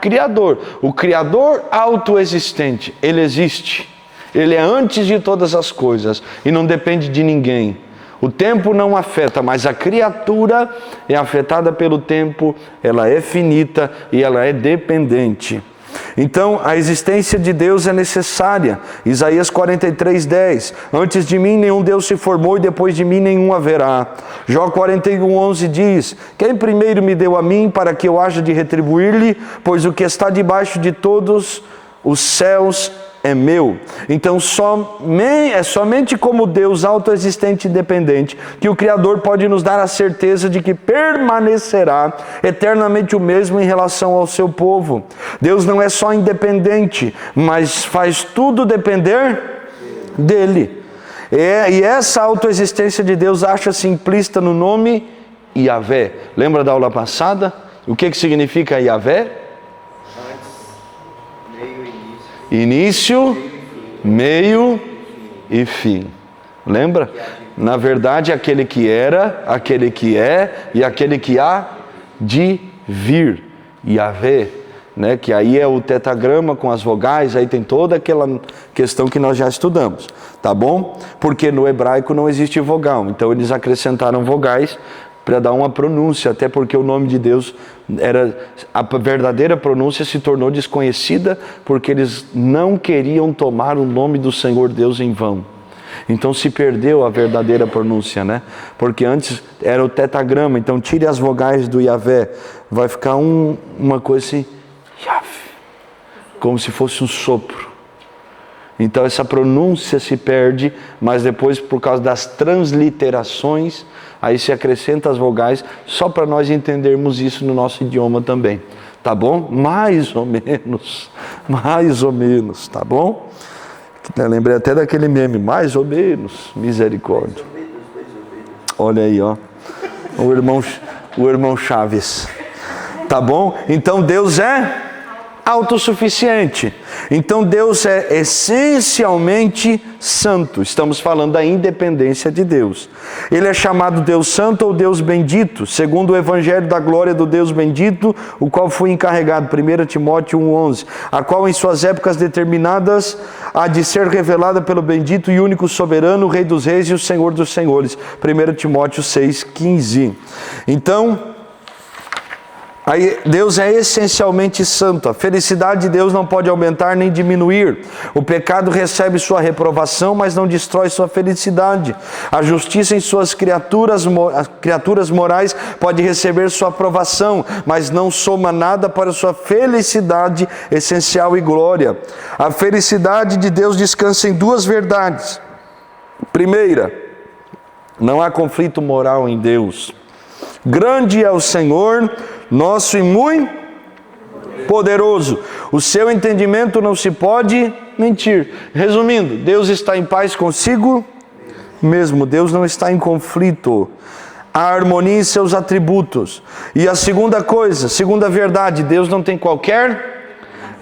Criador. O Criador autoexistente, Ele existe. Ele é antes de todas as coisas e não depende de ninguém. O tempo não afeta, mas a criatura é afetada pelo tempo, ela é finita e ela é dependente. Então, a existência de Deus é necessária. Isaías 43:10. Antes de mim nenhum Deus se formou e depois de mim nenhum haverá. Jó 41:11 diz: quem primeiro me deu a mim para que eu haja de retribuir-lhe, pois o que está debaixo de todos os céus é meu. Então é somente como Deus autoexistente e independente que o Criador pode nos dar a certeza de que permanecerá eternamente o mesmo em relação ao seu povo. Deus não é só independente, mas faz tudo depender dele. E essa autoexistência de Deus acha-se implícita no nome Yahvé. Lembra da aula passada? O que significa Yahvé? Início, meio e fim. Lembra? Na verdade, aquele que era, aquele que é e aquele que há de vir. Yahvé, né? Que aí é o tetagrama com as vogais, aí tem toda aquela questão que nós já estudamos, tá bom? Porque no hebraico não existe vogal, então eles acrescentaram vogais para dar uma pronúncia, até porque o nome de Deus a verdadeira pronúncia se tornou desconhecida porque eles não queriam tomar o nome do Senhor Deus em vão. Então se perdeu a verdadeira pronúncia, né? Porque antes era o tetagrama, então tire as vogais do Yahvé, vai ficar uma coisa assim, Yahvé, como se fosse um sopro. Então essa pronúncia se perde, mas depois por causa das transliterações, aí se acrescenta as vogais, só para nós entendermos isso no nosso idioma também, tá bom? Mais ou menos, tá bom? Eu lembrei até daquele meme, mais ou menos, misericórdia. Olha aí, ó, o irmão Chaves, tá bom? Então Deus é autossuficiente. Então Deus é essencialmente santo. Estamos falando da independência de Deus. Ele é chamado Deus Santo ou Deus Bendito, segundo o Evangelho da Glória do Deus Bendito, o qual foi encarregado, 1 Timóteo 1:11, a qual em suas épocas determinadas há de ser revelada pelo bendito e único soberano, o Rei dos Reis e o Senhor dos Senhores, 1 Timóteo 6:15. Então, aí, Deus é essencialmente santo. A felicidade de Deus não pode aumentar nem diminuir. O pecado recebe sua reprovação, mas não destrói sua felicidade. A justiça em suas criaturas morais pode receber sua aprovação, mas não soma nada para sua felicidade essencial e glória. A felicidade de Deus descansa em duas verdades. Primeira, não há conflito moral em Deus. Grande é o Senhor, nosso e muito poderoso. O seu entendimento não se pode mentir. Resumindo, Deus está em paz consigo mesmo. Deus não está em conflito. Há harmonia em seus atributos. E a segunda coisa, segunda verdade, Deus não tem qualquer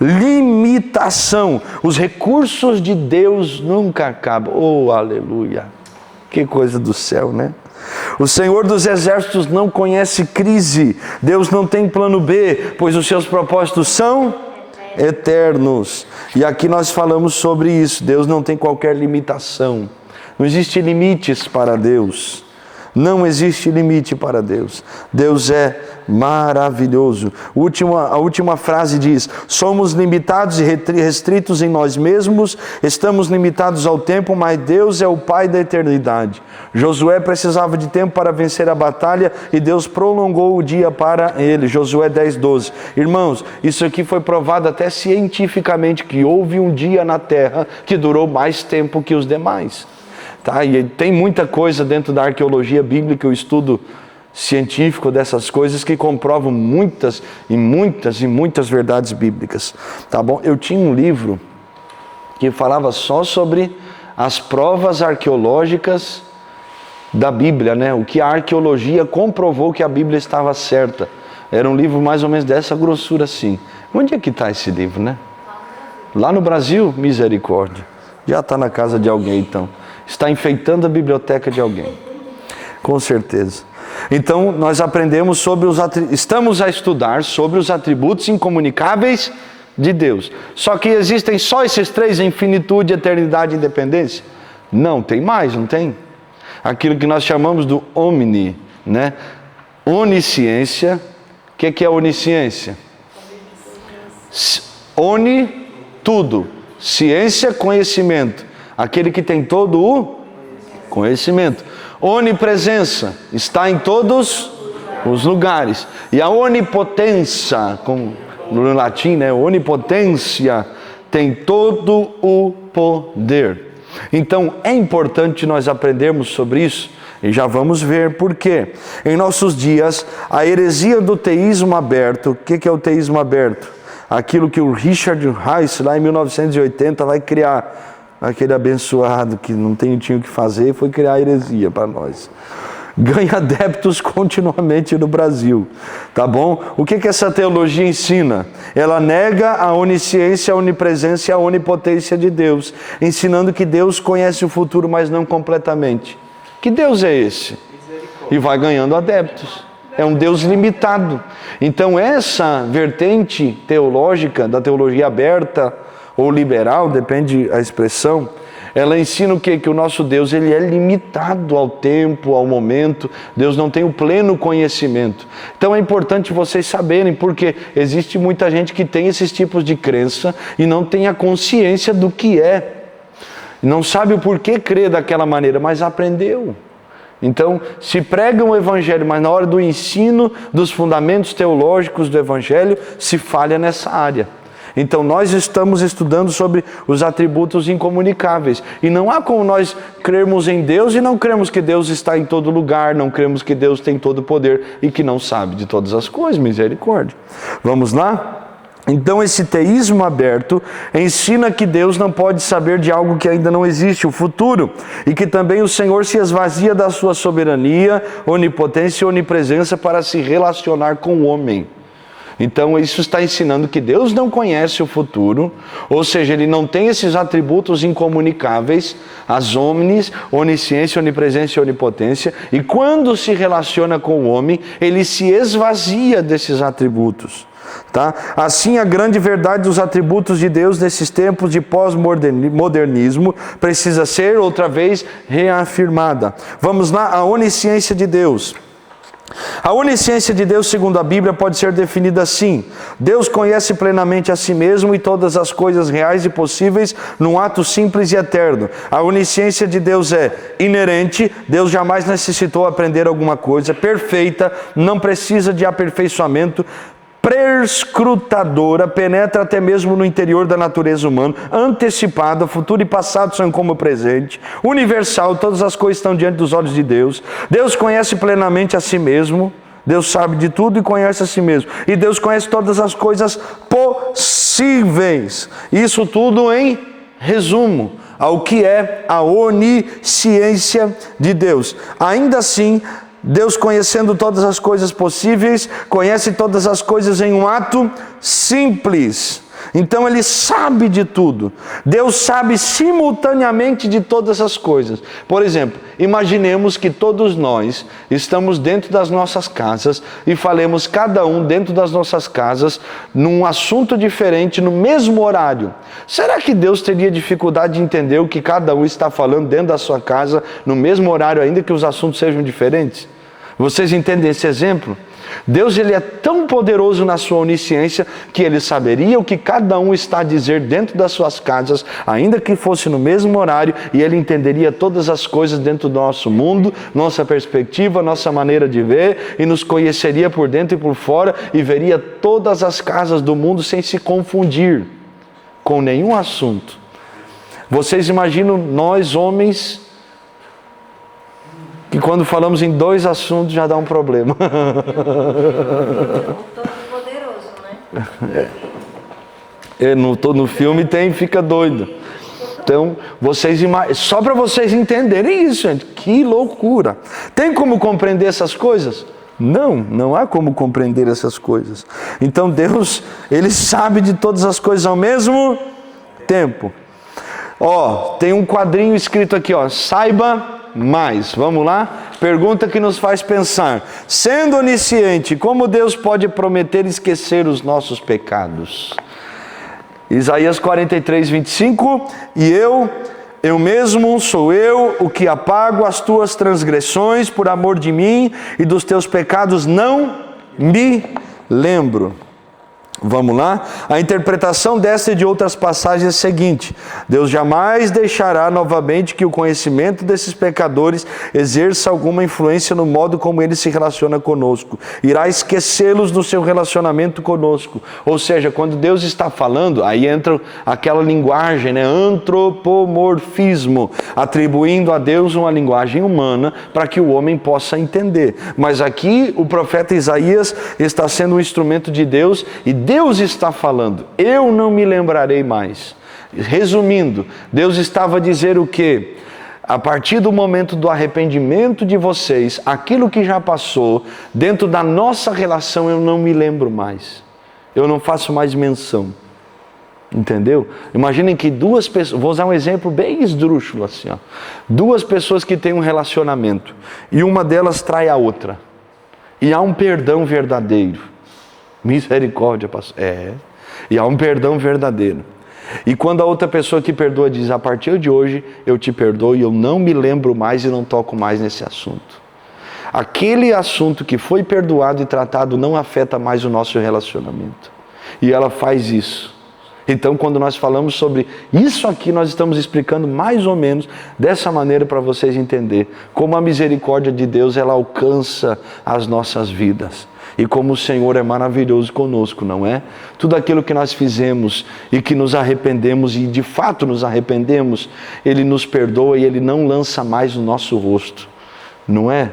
limitação. Os recursos de Deus nunca acabam. Oh, aleluia! Que coisa do céu, né? O Senhor dos Exércitos não conhece crise. Deus não tem plano B, pois os seus propósitos são eternos. E aqui nós falamos sobre isso. Deus não tem qualquer limitação. Não existe limites para Deus. Não existe limite para Deus. Deus é maravilhoso. A última frase diz: somos limitados e restritos em nós mesmos, estamos limitados ao tempo, mas Deus é o Pai da eternidade. Josué precisava de tempo para vencer a batalha e Deus prolongou o dia para ele. Josué 10:12. Irmãos, isso aqui foi provado até cientificamente, que houve um dia na terra que durou mais tempo que os demais. Tá? E tem muita coisa dentro da arqueologia bíblica, o estudo científico dessas coisas, que comprovam muitas verdades bíblicas. Tá bom? Eu tinha um livro que falava só sobre as provas arqueológicas da Bíblia, né? O que a arqueologia comprovou que a Bíblia estava certa. Era um livro mais ou menos dessa grossura assim. Onde é que está esse livro, né? Lá no Brasil? Misericórdia. Já está na casa de alguém então. Está enfeitando a biblioteca de alguém, com certeza. Então, nós aprendemos estamos a estudar sobre os atributos incomunicáveis de Deus. Só que existem só esses três: infinitude, eternidade e independência? Não, tem mais, não tem? Aquilo que nós chamamos do omni, né? Onisciência. O que é onisciência? Oni, tudo. Ciência, conhecimento. Aquele que tem todo o conhecimento. Onipresença, está em todos os lugares. E a onipotência, como no latim, né? Onipotência, tem todo o poder. Então é importante nós aprendermos sobre isso. E já vamos ver por quê. Em nossos dias, a heresia do teísmo aberto. O que é o teísmo aberto? Aquilo que o Richard Rice, lá em 1980, vai criar. Aquele abençoado que não tinha o que fazer, foi criar a heresia para nós. Ganha adeptos continuamente no Brasil, tá bom? O que essa teologia ensina? Ela nega a onisciência, a onipresença e a onipotência de Deus, ensinando que Deus conhece o futuro, mas não completamente. Que Deus é esse? E vai ganhando adeptos. É um Deus limitado. Então essa vertente teológica, da teologia aberta, ou liberal, depende a expressão, ela ensina o quê? Que o nosso Deus, ele é limitado ao tempo, ao momento. Deus não tem o pleno conhecimento. Então é importante vocês saberem, porque existe muita gente que tem esses tipos de crença e não tem a consciência do que é. Não sabe o porquê crer daquela maneira, mas aprendeu. Então, se prega o Evangelho, mas na hora do ensino dos fundamentos teológicos do Evangelho, se falha nessa área. Então nós estamos estudando sobre os atributos incomunicáveis. E não há como nós crermos em Deus e não cremos que Deus está em todo lugar, não cremos que Deus tem todo o poder e que não sabe de todas as coisas. Misericórdia. Vamos lá? Então esse teísmo aberto ensina que Deus não pode saber de algo que ainda não existe, o futuro, e que também o Senhor se esvazia da sua soberania, onipotência e onipresença para se relacionar com o homem. Então isso está ensinando que Deus não conhece o futuro, ou seja, Ele não tem esses atributos incomunicáveis, as omnis, onisciência, onipresença e onipotência, e quando se relaciona com o homem, Ele se esvazia desses atributos. Tá? Assim, a grande verdade dos atributos de Deus nesses tempos de pós-modernismo precisa ser outra vez reafirmada. Vamos lá, a onisciência de Deus. A onisciência de Deus, segundo a Bíblia, pode ser definida assim: Deus conhece plenamente a si mesmo e todas as coisas reais e possíveis num ato simples e eterno. A onisciência de Deus é inerente, Deus jamais necessitou aprender alguma coisa, perfeita, não precisa de aperfeiçoamento, perscrutadora, penetra até mesmo no interior da natureza humana, antecipada, futuro e passado são como presente, universal, todas as coisas estão diante dos olhos de Deus. Deus conhece plenamente a si mesmo, Deus sabe de tudo e conhece a si mesmo. E Deus conhece todas as coisas possíveis. Isso tudo em resumo ao que é a onisciência de Deus. Ainda assim, Deus, conhecendo todas as coisas possíveis, conhece todas as coisas em um ato simples. Então Ele sabe de tudo. Deus sabe simultaneamente de todas as coisas. Por exemplo, imaginemos que todos nós estamos dentro das nossas casas e falemos cada um dentro das nossas casas num assunto diferente no mesmo horário. Será que Deus teria dificuldade de entender o que cada um está falando dentro da sua casa no mesmo horário, ainda que os assuntos sejam diferentes? Vocês entendem esse exemplo? Deus, Ele é tão poderoso na sua onisciência que Ele saberia o que cada um está a dizer dentro das suas casas, ainda que fosse no mesmo horário, e Ele entenderia todas as coisas dentro do nosso mundo, nossa perspectiva, nossa maneira de ver, e nos conheceria por dentro e por fora, e veria todas as casas do mundo sem se confundir com nenhum assunto. Vocês imaginam nós, homens, que quando falamos em 2 assuntos já dá um problema. Todo poderoso, né? No filme fica doido. Então, só para vocês entenderem isso, gente, que loucura. Tem como compreender essas coisas? Não há como compreender essas coisas. Então Deus, Ele sabe de todas as coisas ao mesmo tempo. Tem um quadrinho escrito aqui, saiba mais. Vamos lá? Pergunta que nos faz pensar. Sendo onisciente, como Deus pode prometer esquecer os nossos pecados? Isaías 43, 25. E eu mesmo sou eu o que apago as tuas transgressões por amor de mim, e dos teus pecados não me lembro. Vamos lá? A interpretação desta e de outras passagens é a seguinte: Deus jamais deixará novamente que o conhecimento desses pecadores exerça alguma influência no modo como Ele se relaciona conosco. Irá esquecê-los do seu relacionamento conosco. Ou seja, quando Deus está falando, aí entra aquela linguagem, antropomorfismo, atribuindo a Deus uma linguagem humana para que o homem possa entender. Mas aqui o profeta Isaías está sendo um instrumento de Deus, e Deus está falando, eu não me lembrarei mais. Resumindo, Deus estava a dizer o quê? A partir do momento do arrependimento de vocês, aquilo que já passou, dentro da nossa relação eu não me lembro mais. Eu não faço mais menção. Entendeu? Imaginem que 2 pessoas, vou usar um exemplo bem esdrúxulo assim, 2 pessoas que têm um relacionamento, e uma delas trai a outra. E há um perdão verdadeiro. Misericórdia, pastor. E há um perdão verdadeiro. E quando a outra pessoa que perdoa diz, a partir de hoje eu te perdoo e eu não me lembro mais e não toco mais nesse assunto. Aquele assunto que foi perdoado e tratado não afeta mais o nosso relacionamento. E ela faz isso. Então, quando nós falamos sobre isso aqui, nós estamos explicando mais ou menos dessa maneira para vocês entenderem como a misericórdia de Deus, ela alcança as nossas vidas. E como o Senhor é maravilhoso conosco, não é? Tudo aquilo que nós fizemos e que nos arrependemos, e de fato nos arrependemos, Ele nos perdoa e Ele não lança mais no nosso rosto, não é?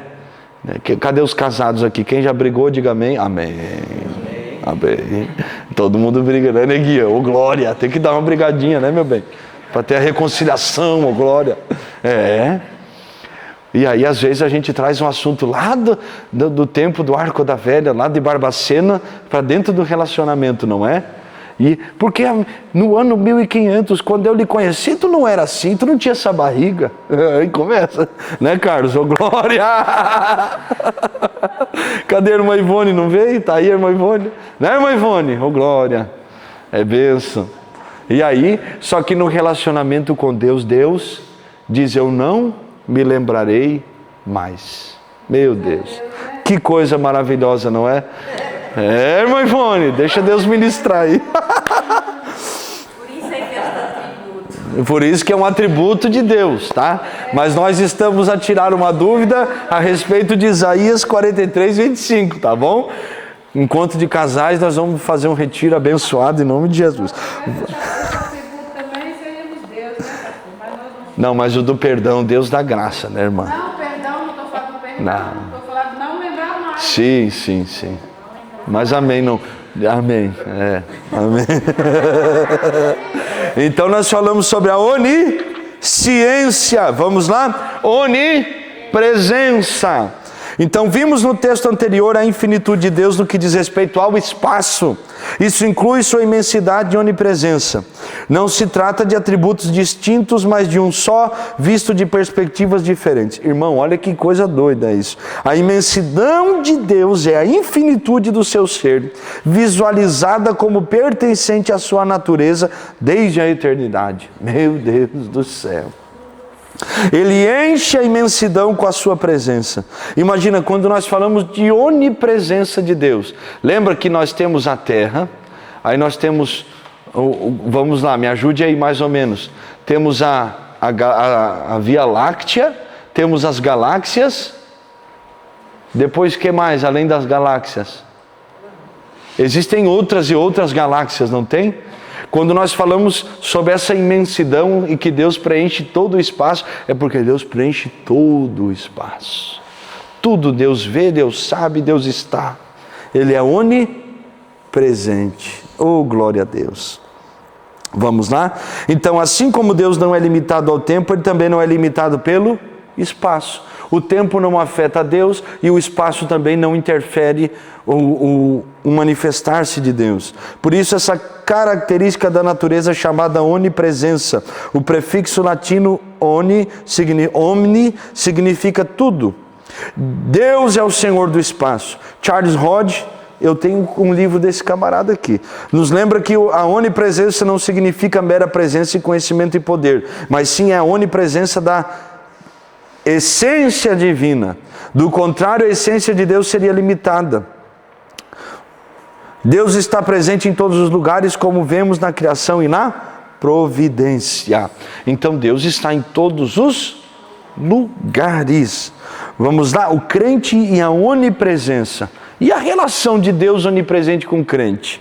Cadê os casados aqui? Quem já brigou, diga amém. Amém. Amém. Todo mundo briga, né, neguinha? Ô glória, tem que dar uma brigadinha, né, meu bem? Para ter a reconciliação, ô glória. E aí às vezes a gente traz um assunto lá do tempo do Arco da Velha, lá de Barbacena, para dentro do relacionamento, não é? E porque no ano 1500, quando eu lhe conheci, tu não era assim, tu não tinha essa barriga. Aí começa, né, Carlos? Ô glória! Cadê a irmã Ivone? Não veio? Tá aí a irmã Ivone? Né, irmã Ivone? Ô glória! É bênção. E aí, só que no relacionamento com Deus, Deus diz, eu não me lembrarei mais. Meu Deus, que coisa maravilhosa, não é? Irmã Ivone, deixa Deus ministrar aí. Por isso é que é um atributo. Por isso que é um atributo de Deus, tá? Mas nós estamos a tirar uma dúvida a respeito de Isaías 43, 25, tá bom? Encontro de casais, nós vamos fazer um retiro abençoado em nome de Jesus. Não, mas o do perdão, Deus dá graça, né, irmã? Não, perdão, não estou falando do perdão. Não. Estou falando de não lembrar mais. Sim, sim, sim. Mas amém não. Amém. Amém. Então nós falamos sobre a onisciência. Vamos lá? Onipresença. Então vimos no texto anterior a infinitude de Deus no que diz respeito ao espaço. Isso inclui sua imensidade e onipresença. Não se trata de atributos distintos, mas de um só, visto de perspectivas diferentes. Irmão, olha que coisa doida isso. A imensidão de Deus é a infinitude do seu ser, visualizada como pertencente à sua natureza desde a eternidade. Meu Deus do céu. Ele enche a imensidão com a sua presença. Imagina, quando nós falamos de onipresença de Deus, lembra que nós temos a terra, aí nós temos, vamos lá, me ajude aí mais ou menos, temos a Via Láctea, temos as galáxias, depois que mais além das galáxias? Existem outras e outras galáxias, não tem? Quando nós falamos sobre essa imensidão e que Deus preenche todo o espaço, é porque Deus preenche todo o espaço. Tudo Deus vê, Deus sabe, Deus está. Ele é onipresente. Oh, glória a Deus. Vamos lá? Então, assim como Deus não é limitado ao tempo, Ele também não é limitado pelo espaço. O tempo não afeta a Deus e o espaço também não interfere o manifestar-se de Deus. Por isso essa característica da natureza é chamada onipresença. O prefixo latino omni significa tudo. Deus é o Senhor do espaço. Charles Hodge, eu tenho um livro desse camarada aqui, nos lembra que a onipresença não significa mera presença e conhecimento e poder, mas sim a onipresença da essência divina. Do contrário, a essência de Deus seria limitada. Deus está presente em todos os lugares, como vemos na criação e na providência. Então Deus está em todos os lugares. Vamos lá, o crente e a onipresença. E a relação de Deus onipresente com o crente?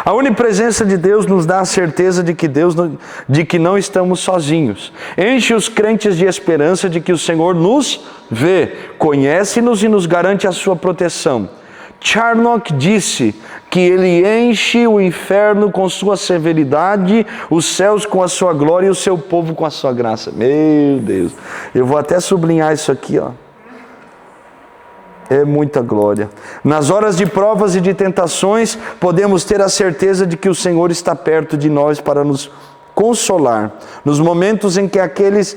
A onipresença de Deus nos dá a certeza de que não estamos sozinhos. Enche os crentes de esperança de que o Senhor nos vê, conhece-nos e nos garante a sua proteção. Charnock disse que Ele enche o inferno com sua severidade, os céus com a sua glória e o seu povo com a sua graça. Meu Deus, eu vou até sublinhar isso aqui, ó. É muita glória. Nas horas de provas e de tentações, podemos ter a certeza de que o Senhor está perto de nós para nos consolar. Nos momentos em que aqueles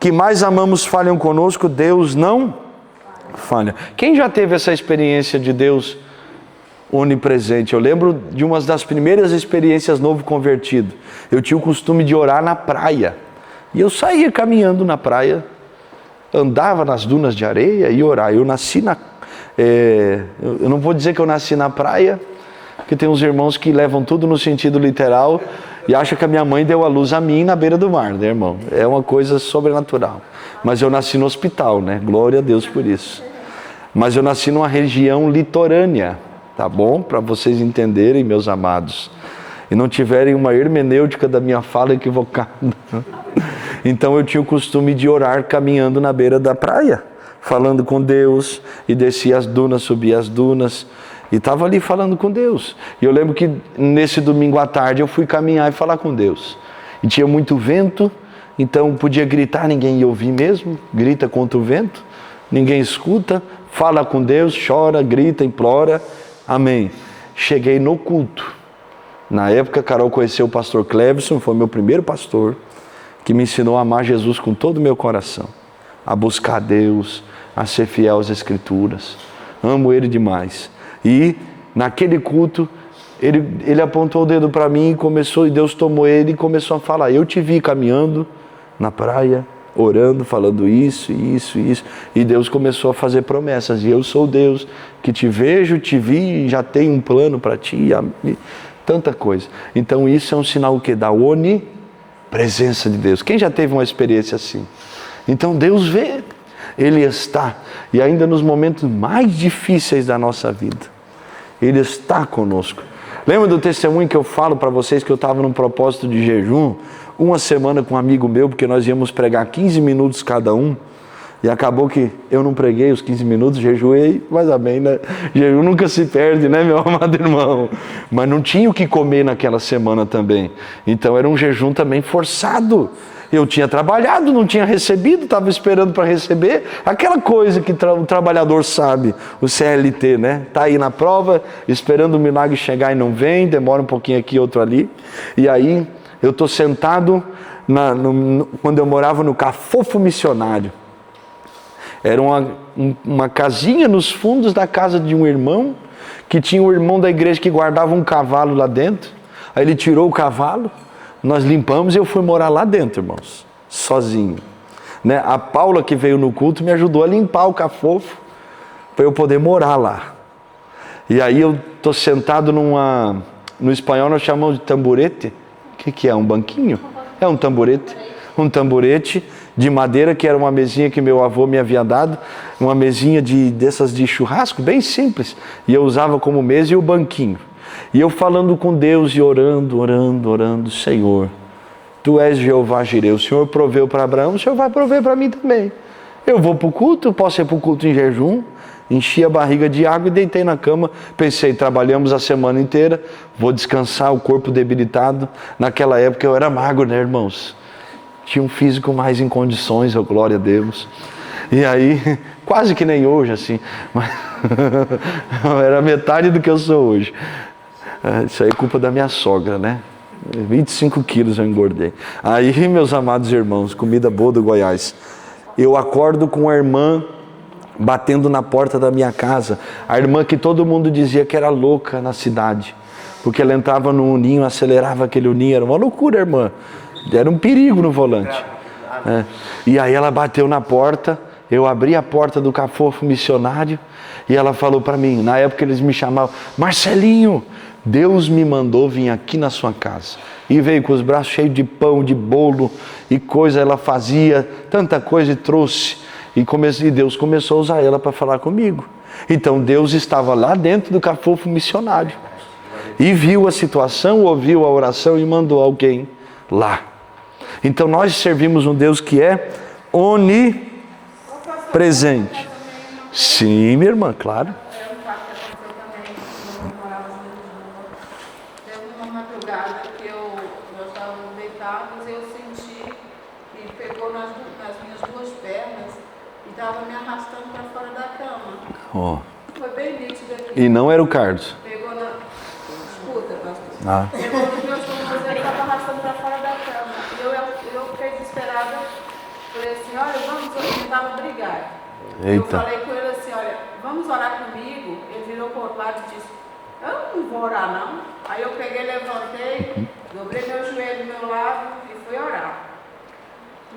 que mais amamos falham conosco, Deus não falha. Quem já teve essa experiência de Deus onipresente? Eu lembro de uma das primeiras experiências novo convertido. Eu tinha o costume de orar na praia. E eu saía caminhando na praia, andava nas dunas de areia e orava. Eu nasci eu não vou dizer que eu nasci na praia, porque tem uns irmãos que levam tudo no sentido literal e acham que a minha mãe deu a luz a mim na beira do mar, né, irmão? É uma coisa sobrenatural. Mas eu nasci no hospital, né? Glória a Deus por isso. Mas eu nasci numa região litorânea, tá bom? Para vocês entenderem, meus amados, e não tiverem uma hermenêutica da minha fala equivocada. Então eu tinha o costume de orar caminhando na beira da praia, falando com Deus, e descia as dunas, subia as dunas, e estava ali falando com Deus. E eu lembro que nesse domingo à tarde eu fui caminhar e falar com Deus. E tinha muito vento, então podia gritar, ninguém ia ouvir mesmo, grita contra o vento, ninguém escuta, fala com Deus, chora, grita, implora, amém. Cheguei no culto. Na época, Carol conheceu o pastor Cleveson, foi meu primeiro pastor, que me ensinou a amar Jesus com todo o meu coração, a buscar Deus, a ser fiel às Escrituras. Amo Ele demais. E naquele culto, ele apontou o dedo para mim e Deus tomou ele e começou a falar. Eu te vi caminhando na praia, orando, falando isso, isso, isso. E Deus começou a fazer promessas. E eu sou Deus que te vejo, te vi e já tenho um plano para ti. Tanta coisa. Então isso é um sinal o quê? Da onipresença de Deus. Quem já teve uma experiência assim? Então Deus vê, Ele está. E ainda nos momentos mais difíceis da nossa vida, Ele está conosco. Lembra do testemunho que eu falo para vocês que eu estava num propósito de jejum, uma semana com um amigo meu, porque nós íamos pregar 15 minutos cada um. E acabou que eu não preguei os 15 minutos, jejuei, mas amém, né? Jejum nunca se perde, né, meu amado irmão? Mas não tinha o que comer naquela semana também. Então era um jejum também forçado. Eu tinha trabalhado, não tinha recebido, estava esperando para receber. Aquela coisa que o trabalhador sabe, o CLT, né? Está aí na prova, esperando o milagre chegar e não vem, demora um pouquinho aqui, outro ali. E aí eu estou sentado, quando eu morava no Cafofo Missionário. Era uma casinha nos fundos da casa de um irmão, que tinha um irmão da igreja que guardava um cavalo lá dentro. Aí ele tirou o cavalo, nós limpamos e eu fui morar lá dentro, irmãos, sozinho. Né? A Paula, que veio no culto, me ajudou a limpar o Cafofo, para eu poder morar lá. E aí eu estou sentado no espanhol nós chamamos de tamborete. O que é? Um banquinho? É um tamborete. Um tamborete de madeira, que era uma mesinha que meu avô me havia dado, uma mesinha dessas de churrasco, bem simples, e eu usava como mesa e o banquinho. E eu falando com Deus e orando, Senhor, Tu és Jeová Jireh, o Senhor proveu para Abraão, o Senhor vai prover para mim também. Eu vou para o culto, posso ir para o culto em jejum, enchi a barriga de água e deitei na cama, pensei, trabalhamos a semana inteira, vou descansar, o corpo debilitado. Naquela época eu era magro, né, irmãos? Tinha um físico mais em condições, glória a Deus. E aí, quase que nem hoje, assim. Mas era metade do que eu sou hoje. Isso aí é culpa da minha sogra, né? 25 quilos eu engordei. Aí, meus amados irmãos, comida boa do Goiás. Eu acordo com a irmã batendo na porta da minha casa. A irmã que todo mundo dizia que era louca na cidade. Porque ela entrava no uninho, acelerava aquele uninho. Era uma loucura, irmã. Era um perigo no volante. E aí ela bateu na porta, eu abri a porta do Cafofo Missionário e ela falou para mim, na época eles me chamavam, Marcelinho, Deus me mandou vir aqui na sua casa. E veio com os braços cheios de pão, de bolo e coisa, ela fazia tanta coisa e trouxe. E Deus começou a usar ela para falar comigo. Então Deus estava lá dentro do Cafofo Missionário e viu a situação, ouviu a oração e mandou alguém lá. Então nós servimos um Deus que é onipresente. Sim, minha irmã, claro. Teve uma madrugada que nós estávamos deitados e eu senti que pegou nas minhas duas pernas e estava me arrastando para fora da cama. Oh. Foi bem nítido aqui. E não era o Carlos. Pegou na... Escuta, pastor. Pegou nos meus pulmões e ele estava arrastando para fora da cama. E eu fiquei desesperada. Falei assim, olha, vamos tentar brigar. Eita. Eu falei com ele assim, olha, vamos orar comigo. Ele virou para o outro lado e disse, eu não vou orar não. Aí eu peguei, levantei, dobrei meu joelho do meu lado e fui orar.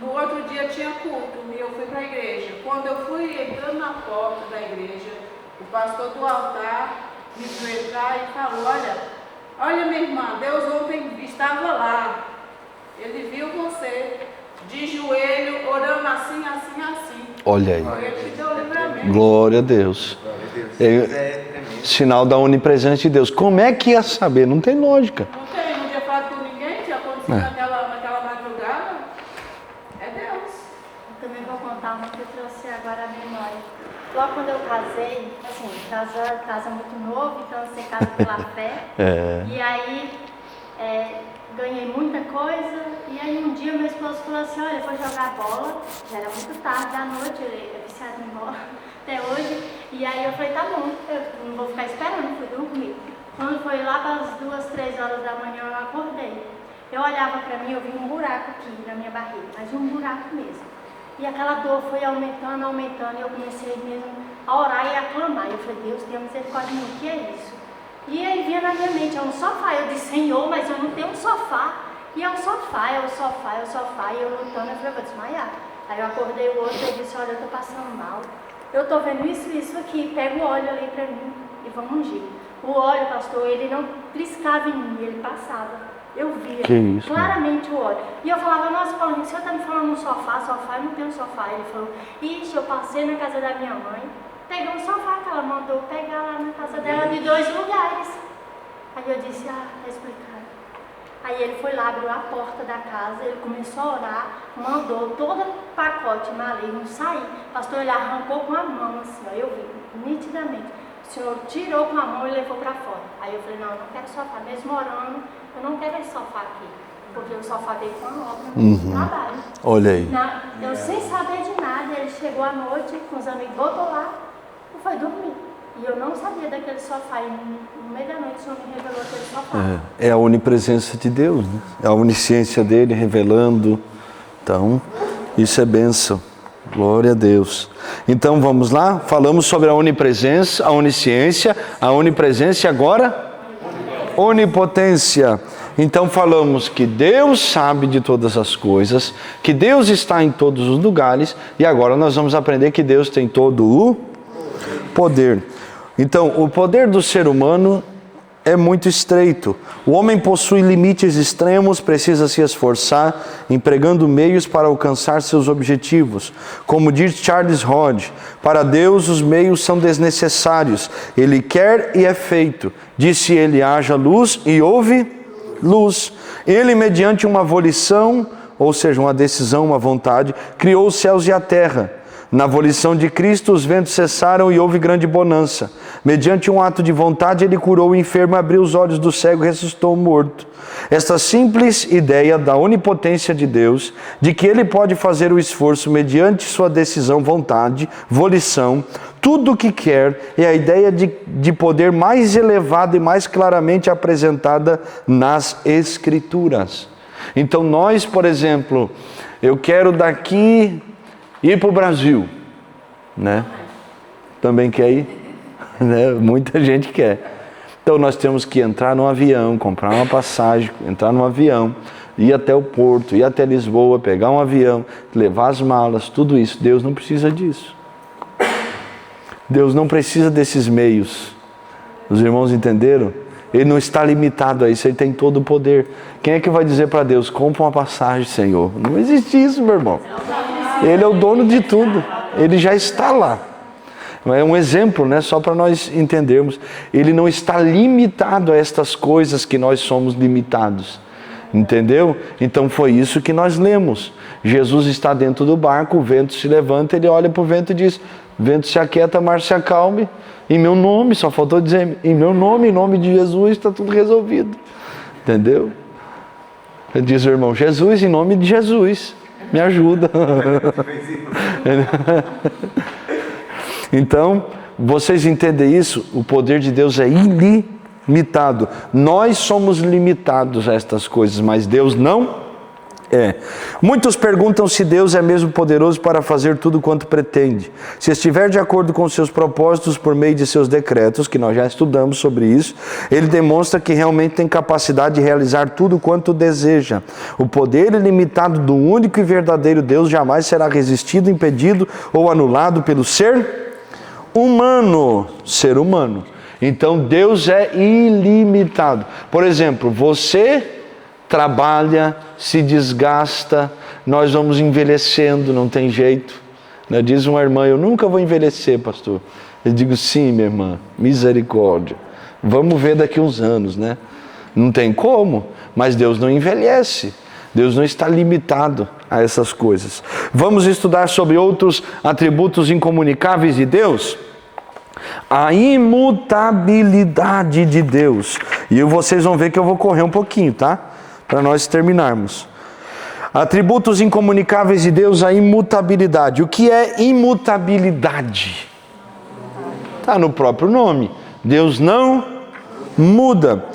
No outro dia tinha culto e eu fui para a igreja. Quando eu fui entrando na porta da igreja, o pastor do altar me viu entrar e falou, olha minha irmã, Deus ontem estava lá. Ele viu você de joelho, orando assim. Olha aí. Foi ele que deu o livramento. Glória a Deus. Sinal da onipresença de Deus. Como é que ia saber? Não tem lógica. Não tinha falado com ninguém, tinha acontecido naquela madrugada. É Deus. Eu também vou contar uma que eu trouxe agora à memória. Logo quando eu casei, assim, casa muito novo, então você casa pela fé. E aí, ganhei muita coisa. E aí um dia meu esposo falou assim, olha, eu vou jogar bola. Já era muito tarde da noite, ele é viciado em bola até hoje. E aí eu falei, tá bom, eu não vou ficar esperando, fui dormir. Quando foi lá para as 2, 3 horas da manhã eu acordei. Eu olhava para mim, eu vi um buraco aqui na minha barriga, mas um buraco mesmo. E aquela dor foi aumentando, e eu comecei mesmo a orar e a clamar. Eu falei, Deus, tenha misericórdia de mim, o que é isso? E aí vinha na minha mente, é um sofá. Eu disse, Senhor, mas eu não tenho um sofá. E é o sofá. E eu lutando, eu falei, eu vou desmaiar. Aí eu acordei o outro e disse, olha, eu tô passando mal. Eu tô vendo isso aqui, pega o óleo ali pra mim e vamos ungir. O óleo, pastor, ele não triscava em mim, ele passava. Eu via claramente o óleo. E eu falava, nossa, Paulinho, o senhor tá me falando um sofá, eu não tenho sofá. Ele falou, ixi, eu passei na casa da minha mãe, peguei um sofá que ela mandou pegar lá na casa dela de 2 lugares. Aí eu disse, tá explicado. Aí ele foi lá, abriu a porta da casa, ele começou a orar, mandou todo o pacote maligno sair. Pastor, ele arrancou com a mão assim, ó, eu vi nitidamente. O Senhor tirou com a mão e levou para fora. Aí eu falei, não, eu não quero sofá, mesmo orando, eu não quero esse sofá aqui. Porque o sofá veio com a obra no trabalho. Olha aí. Eu sem saber de nada, ele chegou à noite com os amigos, voltou lá e foi dormir. E eu não sabia daquele sofá. E no meio da noite o Senhor me revelou aquele sofá. É a onipresença de Deus, né? É a onisciência dele revelando. Então, isso é bênção. Glória a Deus. Então vamos lá, falamos sobre a onipresença, a onisciência, a onipresença e agora onipotência. Então falamos que Deus sabe de todas as coisas, que Deus está em todos os lugares, e agora nós vamos aprender que Deus tem todo o poder. Então, o poder do ser humano é muito estreito. O homem possui limites extremos, precisa se esforçar, empregando meios para alcançar seus objetivos. Como diz Charles Hodge, para Deus os meios são desnecessários. Ele quer e é feito. Disse ele, haja luz e houve luz. Ele, mediante uma volição, ou seja, uma decisão, uma vontade, criou os céus e a terra. Na volição de Cristo, os ventos cessaram e houve grande bonança. Mediante um ato de vontade, ele curou o enfermo, abriu os olhos do cego e ressuscitou o morto. Esta simples ideia da onipotência de Deus, de que ele pode fazer o esforço mediante sua decisão, vontade, volição, tudo o que quer, é a ideia de poder mais elevada e mais claramente apresentada nas Escrituras. Então nós, por exemplo, eu quero daqui ir para o Brasil, né? Também quer ir? Né? Muita gente quer. Então nós temos que entrar num avião, comprar uma passagem, entrar num avião, ir até o porto, ir até Lisboa, pegar um avião, levar as malas, tudo isso. Deus não precisa disso. Deus não precisa desses meios. Os irmãos entenderam? Ele não está limitado a isso, ele tem todo o poder. Quem é que vai dizer para Deus, compra uma passagem, Senhor? Não existe isso, meu irmão. Ele é o dono de tudo, ele já está lá. É um exemplo, né? Só para nós entendermos. Ele não está limitado a estas coisas que nós somos limitados. Entendeu? Então foi isso que nós lemos. Jesus está dentro do barco, o vento se levanta, ele olha para o vento e diz, vento se aquieta, mar se acalme. Em meu nome, só faltou dizer, em meu nome, em nome de Jesus, está tudo resolvido. Entendeu? Diz o irmão, Jesus, em nome de Jesus. Me ajuda. Então, vocês entendem isso? O poder de Deus é ilimitado. Nós somos limitados a estas coisas, mas Deus não é. Muitos perguntam se Deus é mesmo poderoso para fazer tudo quanto pretende. Se estiver de acordo com seus propósitos por meio de seus decretos, que nós já estudamos sobre isso, ele demonstra que realmente tem capacidade de realizar tudo quanto deseja. O poder ilimitado do único e verdadeiro Deus jamais será resistido, impedido ou anulado pelo ser humano. Então Deus é ilimitado. Por exemplo, você trabalha, se desgasta, nós vamos envelhecendo, não tem jeito. Diz uma irmã, eu nunca vou envelhecer, pastor. Eu digo, sim, minha irmã, misericórdia. Vamos ver daqui uns anos, né? Não tem como, mas Deus não envelhece. Deus não está limitado a essas coisas. Vamos estudar sobre outros atributos incomunicáveis de Deus? A imutabilidade de Deus. E vocês vão ver que eu vou correr um pouquinho, tá? Para nós terminarmos. Atributos incomunicáveis de Deus, a imutabilidade. O que é imutabilidade? Está no próprio nome. Deus não muda.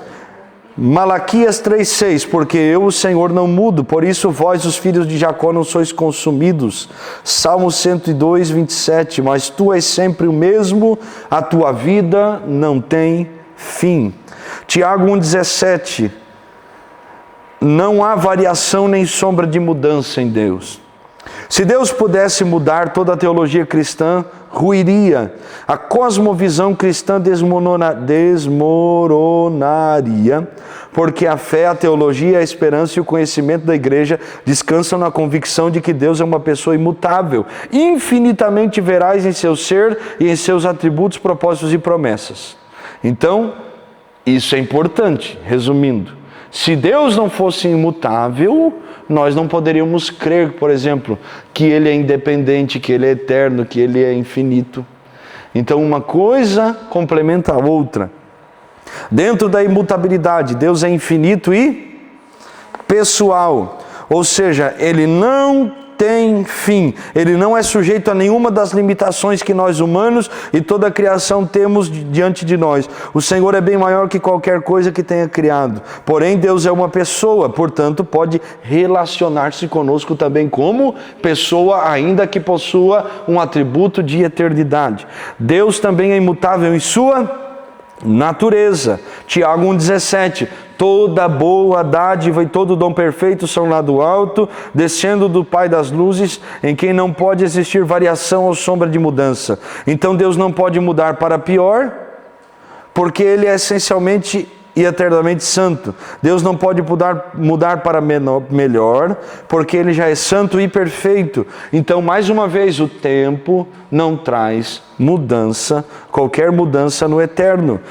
Malaquias 3,6, porque eu, o Senhor, não mudo, por isso vós, os filhos de Jacó, não sois consumidos. Salmo 102, 27, mas tu és sempre o mesmo, a tua vida não tem fim. Tiago 1,17, não há variação nem sombra de mudança em Deus. Se Deus pudesse mudar, toda a teologia cristã ruiria. A cosmovisão cristã desmoronaria, porque a fé, a teologia, a esperança e o conhecimento da igreja descansam na convicção de que Deus é uma pessoa imutável, infinitamente veraz em seu ser e em seus atributos, propósitos e promessas. Então, isso é importante, resumindo. Se Deus não fosse imutável, nós não poderíamos crer, por exemplo, que Ele é independente, que Ele é eterno, que Ele é infinito. Então uma coisa complementa a outra. Dentro da imutabilidade, Deus é infinito e pessoal. Ou seja, Ele não tem fim. Ele não é sujeito a nenhuma das limitações que nós humanos e toda a criação temos diante de nós. O Senhor é bem maior que qualquer coisa que tenha criado. Porém, Deus é uma pessoa, portanto, pode relacionar-se conosco também como pessoa, ainda que possua um atributo de eternidade. Deus também é imutável em sua natureza. Tiago 1,17: toda boa dádiva e todo dom perfeito são lá do alto, descendo do Pai das luzes, em quem não pode existir variação ou sombra de mudança. Então Deus não pode mudar para pior, porque Ele é essencialmente e eternamente santo. Deus não pode mudar para melhor, porque Ele já é santo e perfeito. Então, mais uma vez, o tempo não traz mudança, qualquer mudança no eterno.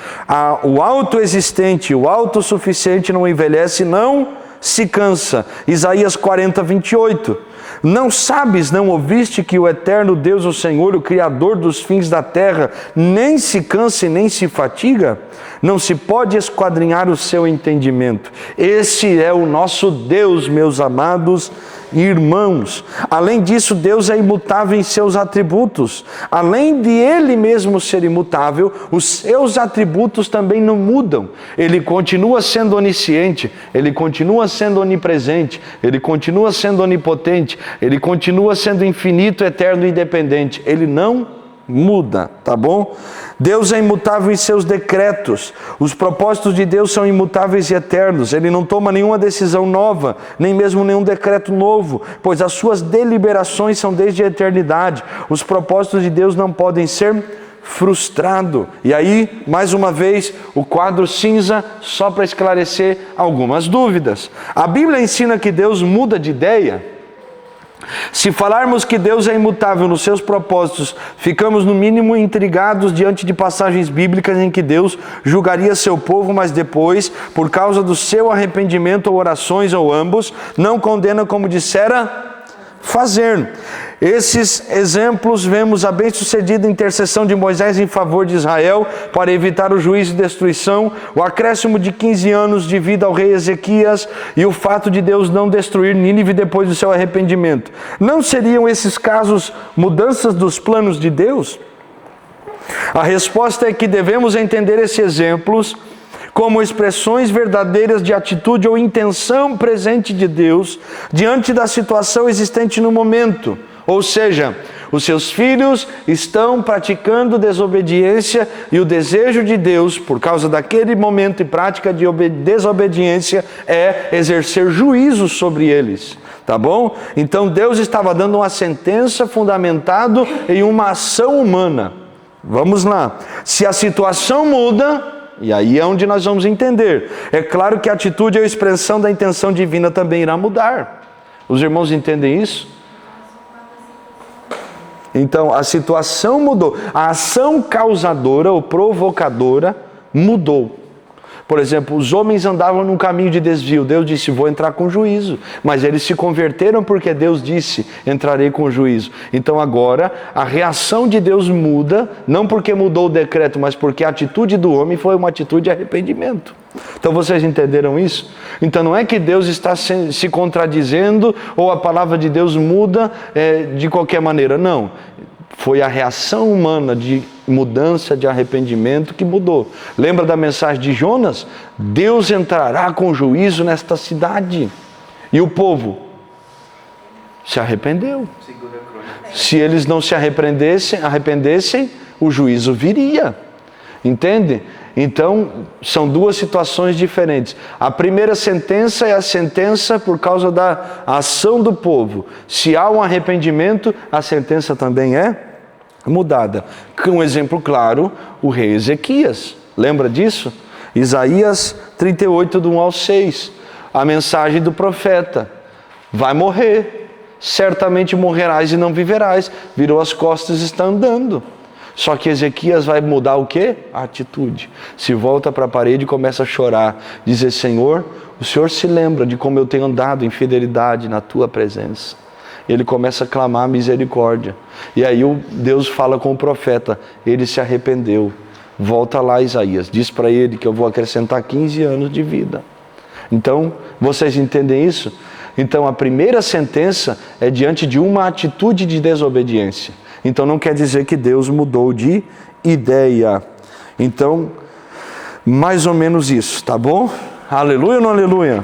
O autoexistente, o autossuficiente não envelhece, não se cansa. Isaías 40, 28. Não sabes, não ouviste que o eterno Deus, o Senhor, o Criador dos fins da terra, nem se cansa e nem se fatiga? Não se pode esquadrinhar o seu entendimento. Esse é o nosso Deus, meus amados irmãos. Além disso, Deus é imutável em seus atributos. Além de Ele mesmo ser imutável, os seus atributos também não mudam. Ele continua sendo onisciente, Ele continua sendo onipresente, Ele continua sendo onipotente, Ele continua sendo infinito, eterno e independente. Ele não muda, tá bom? Deus é imutável em seus decretos. Os propósitos de Deus são imutáveis e eternos. Ele não toma nenhuma decisão nova, nem mesmo nenhum decreto novo, pois as suas deliberações são desde a eternidade. Os propósitos de Deus não podem ser frustrados. E aí, mais uma vez, o quadro cinza, só para esclarecer algumas dúvidas. A Bíblia ensina que Deus muda de ideia. Se falarmos que Deus é imutável nos seus propósitos, ficamos no mínimo intrigados diante de passagens bíblicas em que Deus julgaria seu povo, mas depois, por causa do seu arrependimento ou orações ou ambos, não condena como dissera fazer. Esses exemplos vemos a bem-sucedida intercessão de Moisés em favor de Israel para evitar o juízo e destruição, o acréscimo de 15 anos de vida ao rei Ezequias e o fato de Deus não destruir Nínive depois do seu arrependimento. Não seriam esses casos mudanças dos planos de Deus? A resposta é que devemos entender esses exemplos como expressões verdadeiras de atitude ou intenção presente de Deus diante da situação existente no momento. Ou seja, os seus filhos estão praticando desobediência e o desejo de Deus, por causa daquele momento e prática de desobediência, é exercer juízo sobre eles. Tá bom? Então Deus estava dando uma sentença fundamentado em uma ação humana. Vamos lá. Se a situação muda, e aí é onde nós vamos entender. É claro que a atitude ou expressão da intenção divina também irá mudar. Os irmãos entendem isso? Então, a situação mudou. A ação causadora ou provocadora mudou. Por exemplo, os homens andavam num caminho de desvio. Deus disse, vou entrar com juízo. Mas eles se converteram porque Deus disse, entrarei com juízo. Então agora, a reação de Deus muda, não porque mudou o decreto, mas porque a atitude do homem foi uma atitude de arrependimento. Então vocês entenderam isso? Então não é que Deus está se contradizendo ou a palavra de Deus muda de qualquer maneira. Não. Foi a reação humana de mudança, de arrependimento que mudou. Lembra da mensagem de Jonas? Deus entrará com juízo nesta cidade. E o povo se arrependeu. Se eles não se arrependessem, o juízo viria. Entende? Então, são duas situações diferentes. A primeira sentença é a sentença por causa da ação do povo. Se há um arrependimento, a sentença também é mudada. Com um exemplo claro, o rei Ezequias. Lembra disso? Isaías 38, do 1 ao 6. A mensagem do profeta. Vai morrer. Certamente morrerás e não viverás. Virou as costas e está andando. Só que Ezequias vai mudar o quê? A atitude. Se volta para a parede e começa a chorar. Dizer, Senhor, o Senhor se lembra de como eu tenho andado em fidelidade na tua presença. Ele começa a clamar misericórdia. E aí Deus fala com o profeta, ele se arrependeu. Volta lá, Isaías, diz para ele que eu vou acrescentar 15 anos de vida. Então, vocês entendem isso? Então, a primeira sentença é diante de uma atitude de desobediência. Então, não quer dizer que Deus mudou de ideia. Então, mais ou menos isso, tá bom? Aleluia ou não aleluia?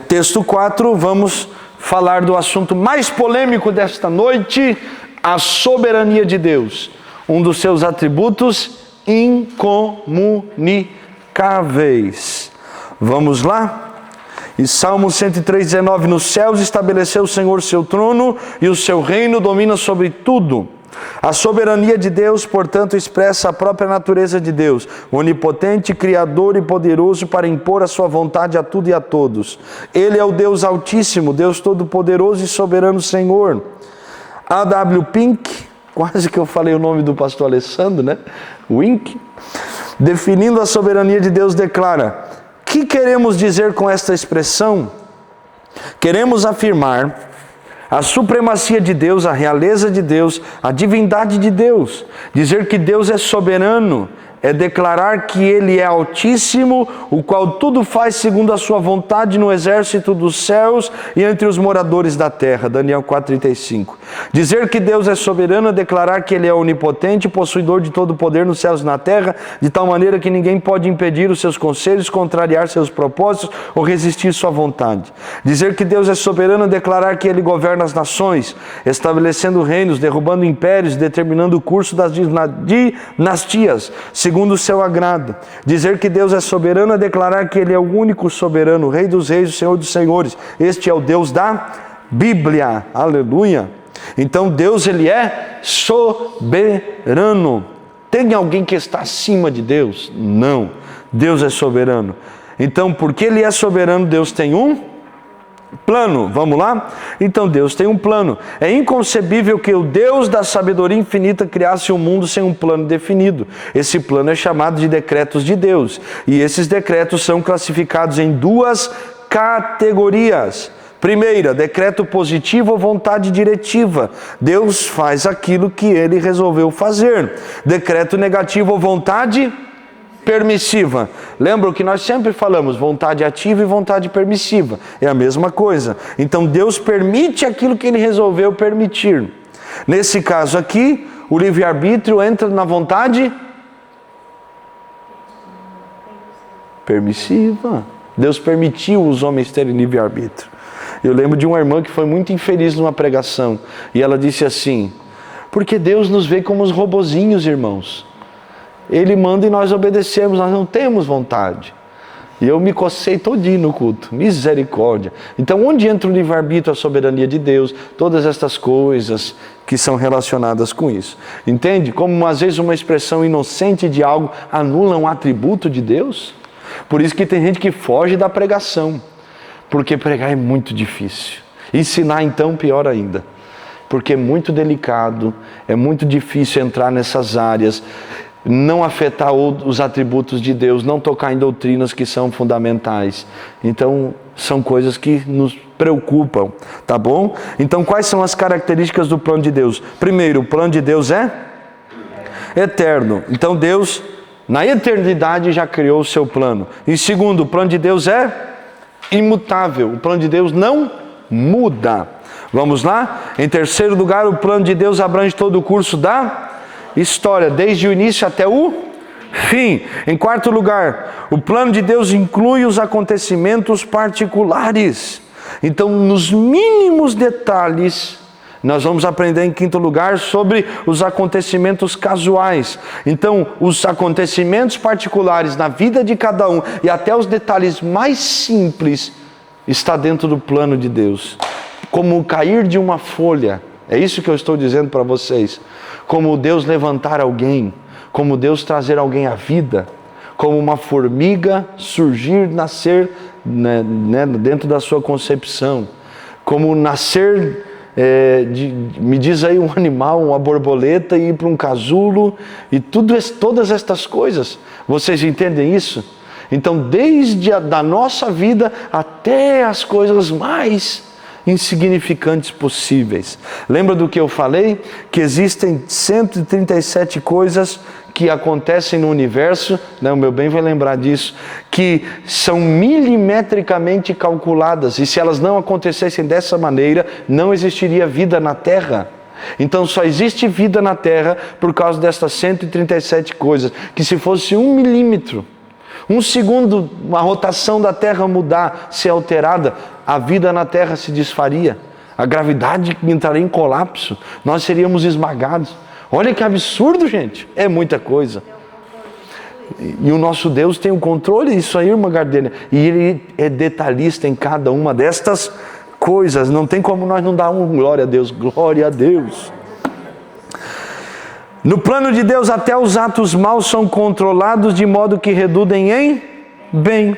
Texto 4, vamos falar do assunto mais polêmico desta noite, a soberania de Deus. Um dos seus atributos incomunicáveis. Vamos lá? E Salmo 103:19, nos céus estabeleceu o Senhor seu trono e o seu reino domina sobre tudo. A soberania de Deus, portanto, expressa a própria natureza de Deus, onipotente, criador e poderoso para impor a sua vontade a tudo e a todos. Ele é o Deus Altíssimo, Deus Todo-Poderoso e Soberano Senhor. A.W. Pink, quase que eu falei o nome do pastor Alessandro, né? Wink, definindo a soberania de Deus, declara: o que queremos dizer com esta expressão? Queremos afirmar a supremacia de Deus, a realeza de Deus, a divindade de Deus. Dizer que Deus é soberano é declarar que Ele é altíssimo, o qual tudo faz segundo a sua vontade no exército dos céus e entre os moradores da terra. Daniel 4:35. Dizer que Deus é soberano é declarar que Ele é onipotente, possuidor de todo o poder nos céus e na terra, de tal maneira que ninguém pode impedir os seus conselhos, contrariar seus propósitos ou resistir sua vontade. Dizer que Deus é soberano é declarar que Ele governa as nações, estabelecendo reinos, derrubando impérios, determinando o curso das dinastias, segundo o seu agrado. Dizer que Deus é soberano é declarar que Ele é o único soberano, o Rei dos reis, o Senhor dos senhores. Este é o Deus da Bíblia. Aleluia! Então Deus, Ele é soberano. Tem alguém que está acima de Deus? Não. Deus é soberano. Então, porque Ele é soberano, Deus tem um plano. Vamos lá? Então Deus tem um plano. É inconcebível que o Deus da sabedoria infinita criasse um mundo sem um plano definido. Esse plano é chamado de decretos de Deus. E esses decretos são classificados em duas categorias. Primeira, decreto positivo ou vontade diretiva. Deus faz aquilo que Ele resolveu fazer. Decreto negativo ou vontade permissiva. Lembra o que nós sempre falamos, vontade ativa e vontade permissiva. É a mesma coisa. Então Deus permite aquilo que Ele resolveu permitir. Nesse caso aqui, o livre-arbítrio entra na vontade permissiva. Deus permitiu os homens terem livre-arbítrio. Eu lembro de uma irmã que foi muito infeliz numa pregação. E ela disse assim: porque Deus nos vê como os robozinhos, irmãos. Ele manda e nós obedecemos, nós não temos vontade. E eu me cocei todinho no culto. Misericórdia. Então, onde entra o livre-arbítrio, a soberania de Deus? Todas estas coisas que são relacionadas com isso. Entende? Como às vezes uma expressão inocente de algo anula um atributo de Deus. Por isso que tem gente que foge da pregação. Porque pregar é muito difícil. Ensinar então pior ainda. Porque é muito delicado, é muito difícil entrar nessas áreas. Não afetar os atributos de Deus, não tocar em doutrinas que são fundamentais. Então, são coisas que nos preocupam, tá bom? Então, quais são as características do plano de Deus? Primeiro, o plano de Deus é eterno. Então, Deus, na eternidade, já criou o seu plano. E segundo, o plano de Deus é imutável. O plano de Deus não muda. Vamos lá? Em terceiro lugar, o plano de Deus abrange todo o curso da história, desde o início até o fim. Em quarto lugar, o plano de Deus inclui os acontecimentos particulares. Então, nos mínimos detalhes, nós vamos aprender em quinto lugar sobre os acontecimentos casuais. Então, os acontecimentos particulares na vida de cada um e até os detalhes mais simples está dentro do plano de Deus. Como o cair de uma folha. É isso que eu estou dizendo para vocês. Como Deus levantar alguém, como Deus trazer alguém à vida, como uma formiga surgir, nascer dentro da sua concepção, como nascer me diz aí um animal, uma borboleta, e ir para um casulo, e todas estas coisas. Vocês entendem isso? Então, desde da nossa vida até as coisas mais insignificantes possíveis. Lembra do que eu falei? Que existem 137 coisas que acontecem no universo, né? O meu bem vai lembrar disso, que são milimetricamente calculadas, e se elas não acontecessem dessa maneira, não existiria vida na Terra. Então só existe vida na Terra por causa dessas 137 coisas, que se fosse 1 milímetro, 1 segundo, a rotação da Terra mudar, ser alterada, a vida na Terra se desfaria, a gravidade entraria em colapso, nós seríamos esmagados. Olha que absurdo, gente, é muita coisa. E o nosso Deus tem o controle disso aí, irmã Gardênia, e Ele é detalhista em cada uma destas coisas, não tem como nós não dar glória a Deus, glória a Deus. No plano de Deus, até os atos maus são controlados de modo que redundem em bem.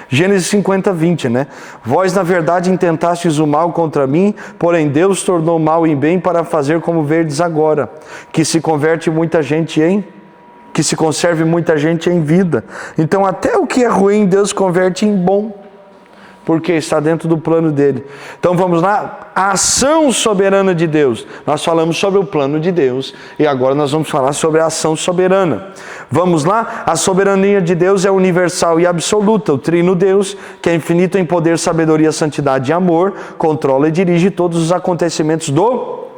Gênesis 50, 20, né? Vós, na verdade, intentastes o mal contra mim, porém Deus tornou mal em bem para fazer como verdes agora, que se conserve muita gente em vida. Então, até o que é ruim, Deus converte em bom, porque está dentro do plano dele. Então vamos lá, a ação soberana de Deus. Nós falamos sobre o plano de Deus e agora nós vamos falar sobre a ação soberana. Vamos lá, a soberania de Deus é universal e absoluta. O trino Deus, que é infinito em poder, sabedoria, santidade e amor, controla e dirige todos os acontecimentos do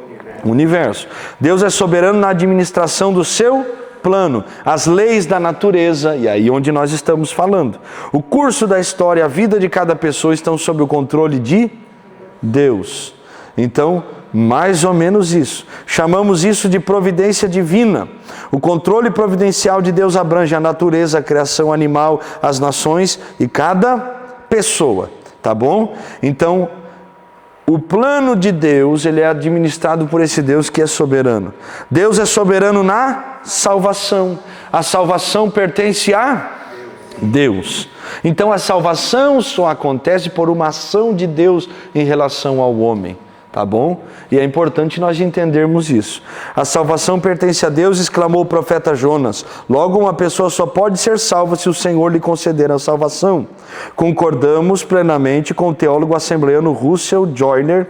universo. Deus é soberano na administração do seu plano, as leis da natureza, e aí onde nós estamos falando. O curso da história, a vida de cada pessoa estão sob o controle de Deus. Então, mais ou menos isso. Chamamos isso de providência divina. O controle providencial de Deus abrange a natureza, a criação animal, as nações e cada pessoa. Tá bom? Então, o plano de Deus, ele é administrado por esse Deus que é soberano. Deus é soberano na salvação. A salvação pertence a Deus. Então a salvação só acontece por uma ação de Deus em relação ao homem. Tá bom? E é importante nós entendermos isso. A salvação pertence a Deus, exclamou o profeta Jonas. Logo, uma pessoa só pode ser salva se o Senhor lhe conceder a salvação. Concordamos plenamente com o teólogo assembleano Russell Joyner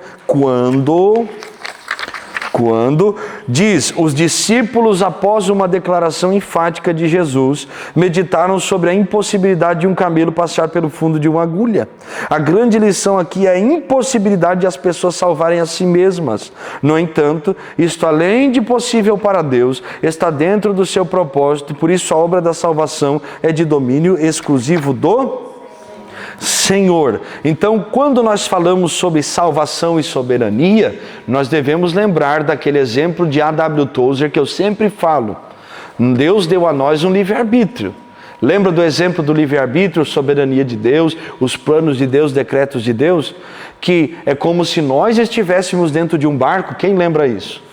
quando diz: os discípulos, após uma declaração enfática de Jesus, meditaram sobre a impossibilidade de um camelo passar pelo fundo de uma agulha. A grande lição aqui é a impossibilidade de as pessoas salvarem a si mesmas. No entanto, isto, além de possível para Deus, está dentro do seu propósito, por isso a obra da salvação é de domínio exclusivo do Senhor. Então, quando nós falamos sobre salvação e soberania, nós devemos lembrar daquele exemplo de A.W. Tozer que eu sempre falo. Deus deu a nós um livre-arbítrio. Lembra do exemplo do livre-arbítrio, soberania de Deus, os planos de Deus, decretos de Deus? Que é como se nós estivéssemos dentro de um barco. Quem lembra isso?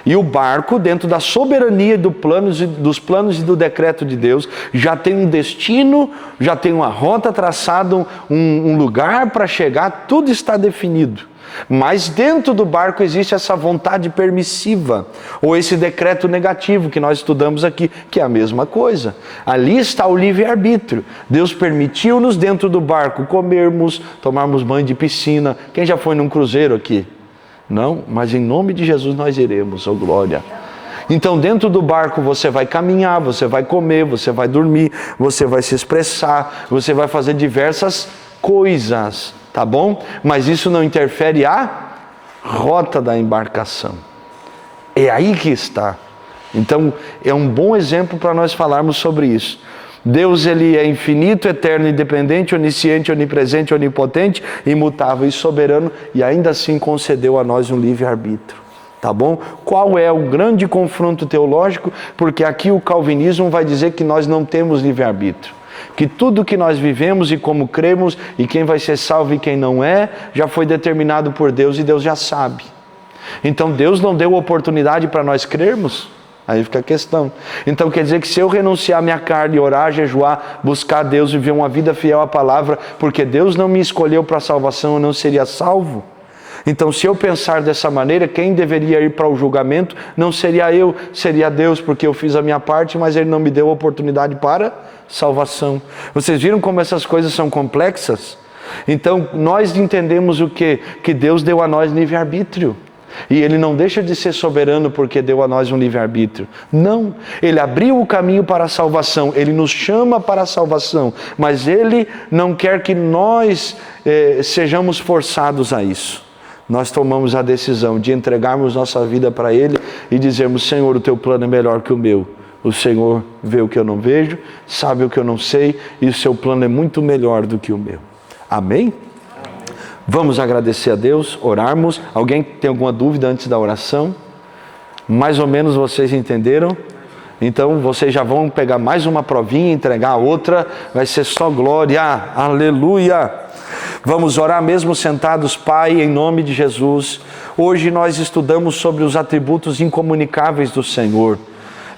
E o barco, dentro da soberania dos planos e do decreto de Deus, já tem um destino, já tem uma rota traçada, um lugar para chegar, tudo está definido. Mas dentro do barco existe essa vontade permissiva, ou esse decreto negativo que nós estudamos aqui, que é a mesma coisa. Ali está o livre-arbítrio. Deus permitiu-nos dentro do barco comermos, tomarmos banho de piscina. Quem já foi num cruzeiro aqui? Não, mas em nome de Jesus nós iremos, oh glória. Então dentro do barco você vai caminhar, você vai comer, você vai dormir, você vai se expressar, você vai fazer diversas coisas, tá bom? Mas isso não interfere a rota da embarcação. É aí que está. Então é um bom exemplo para nós falarmos sobre isso. Deus, ele é infinito, eterno, independente, onisciente, onipresente, onipotente, imutável e soberano, e ainda assim concedeu a nós um livre-arbítrio. Tá bom? Qual é o grande confronto teológico? Porque aqui o calvinismo vai dizer que nós não temos livre-arbítrio. Que tudo que nós vivemos e como cremos, e quem vai ser salvo e quem não é, já foi determinado por Deus e Deus já sabe. Então Deus não deu oportunidade para nós crermos? Aí fica a questão. Então quer dizer que se eu renunciar à minha carne, orar, jejuar, buscar Deus, viver uma vida fiel à palavra, porque Deus não me escolheu para a salvação, eu não seria salvo? Então, se eu pensar dessa maneira, quem deveria ir para o julgamento não seria eu, seria Deus, porque eu fiz a minha parte, mas Ele não me deu a oportunidade para salvação. Vocês viram como essas coisas são complexas? Então, nós entendemos o quê? Que Deus deu a nós livre-arbítrio. E Ele não deixa de ser soberano porque deu a nós um livre-arbítrio. Não, Ele abriu o caminho para a salvação, Ele nos chama para a salvação, mas Ele não quer que nós sejamos forçados a isso. Nós tomamos a decisão de entregarmos nossa vida para Ele e dizermos: Senhor, o Teu plano é melhor que o meu. O Senhor vê o que eu não vejo, sabe o que eu não sei, e o Seu plano é muito melhor do que o meu. Amém? Vamos agradecer a Deus, orarmos. Alguém tem alguma dúvida antes da oração? Mais ou menos vocês entenderam? Então vocês já vão pegar mais uma provinha, entregar a outra, vai ser só glória, aleluia. Vamos orar mesmo sentados. Pai, em nome de Jesus, hoje nós estudamos sobre os atributos incomunicáveis do Senhor.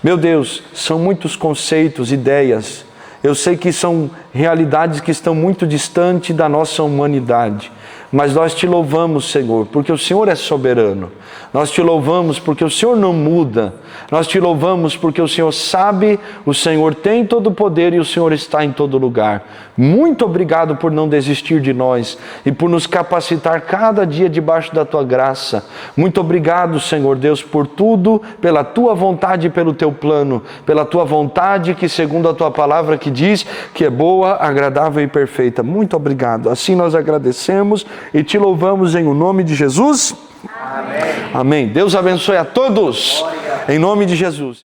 Meu Deus, são muitos conceitos, ideias. Eu sei que são realidades que estão muito distantes da nossa humanidade. Mas nós te louvamos, Senhor, porque o Senhor é soberano. Nós te louvamos porque o Senhor não muda. Nós te louvamos porque o Senhor sabe, o Senhor tem todo o poder e o Senhor está em todo lugar. Muito obrigado por não desistir de nós e por nos capacitar cada dia debaixo da Tua graça. Muito obrigado, Senhor Deus, por tudo, pela Tua vontade e pelo Teu plano. Pela Tua vontade que, segundo a Tua palavra, que diz que é boa, agradável e perfeita. Muito obrigado. Assim nós agradecemos e te louvamos em o nome de Jesus. Amém. Amém. Deus abençoe a todos. Em nome de Jesus.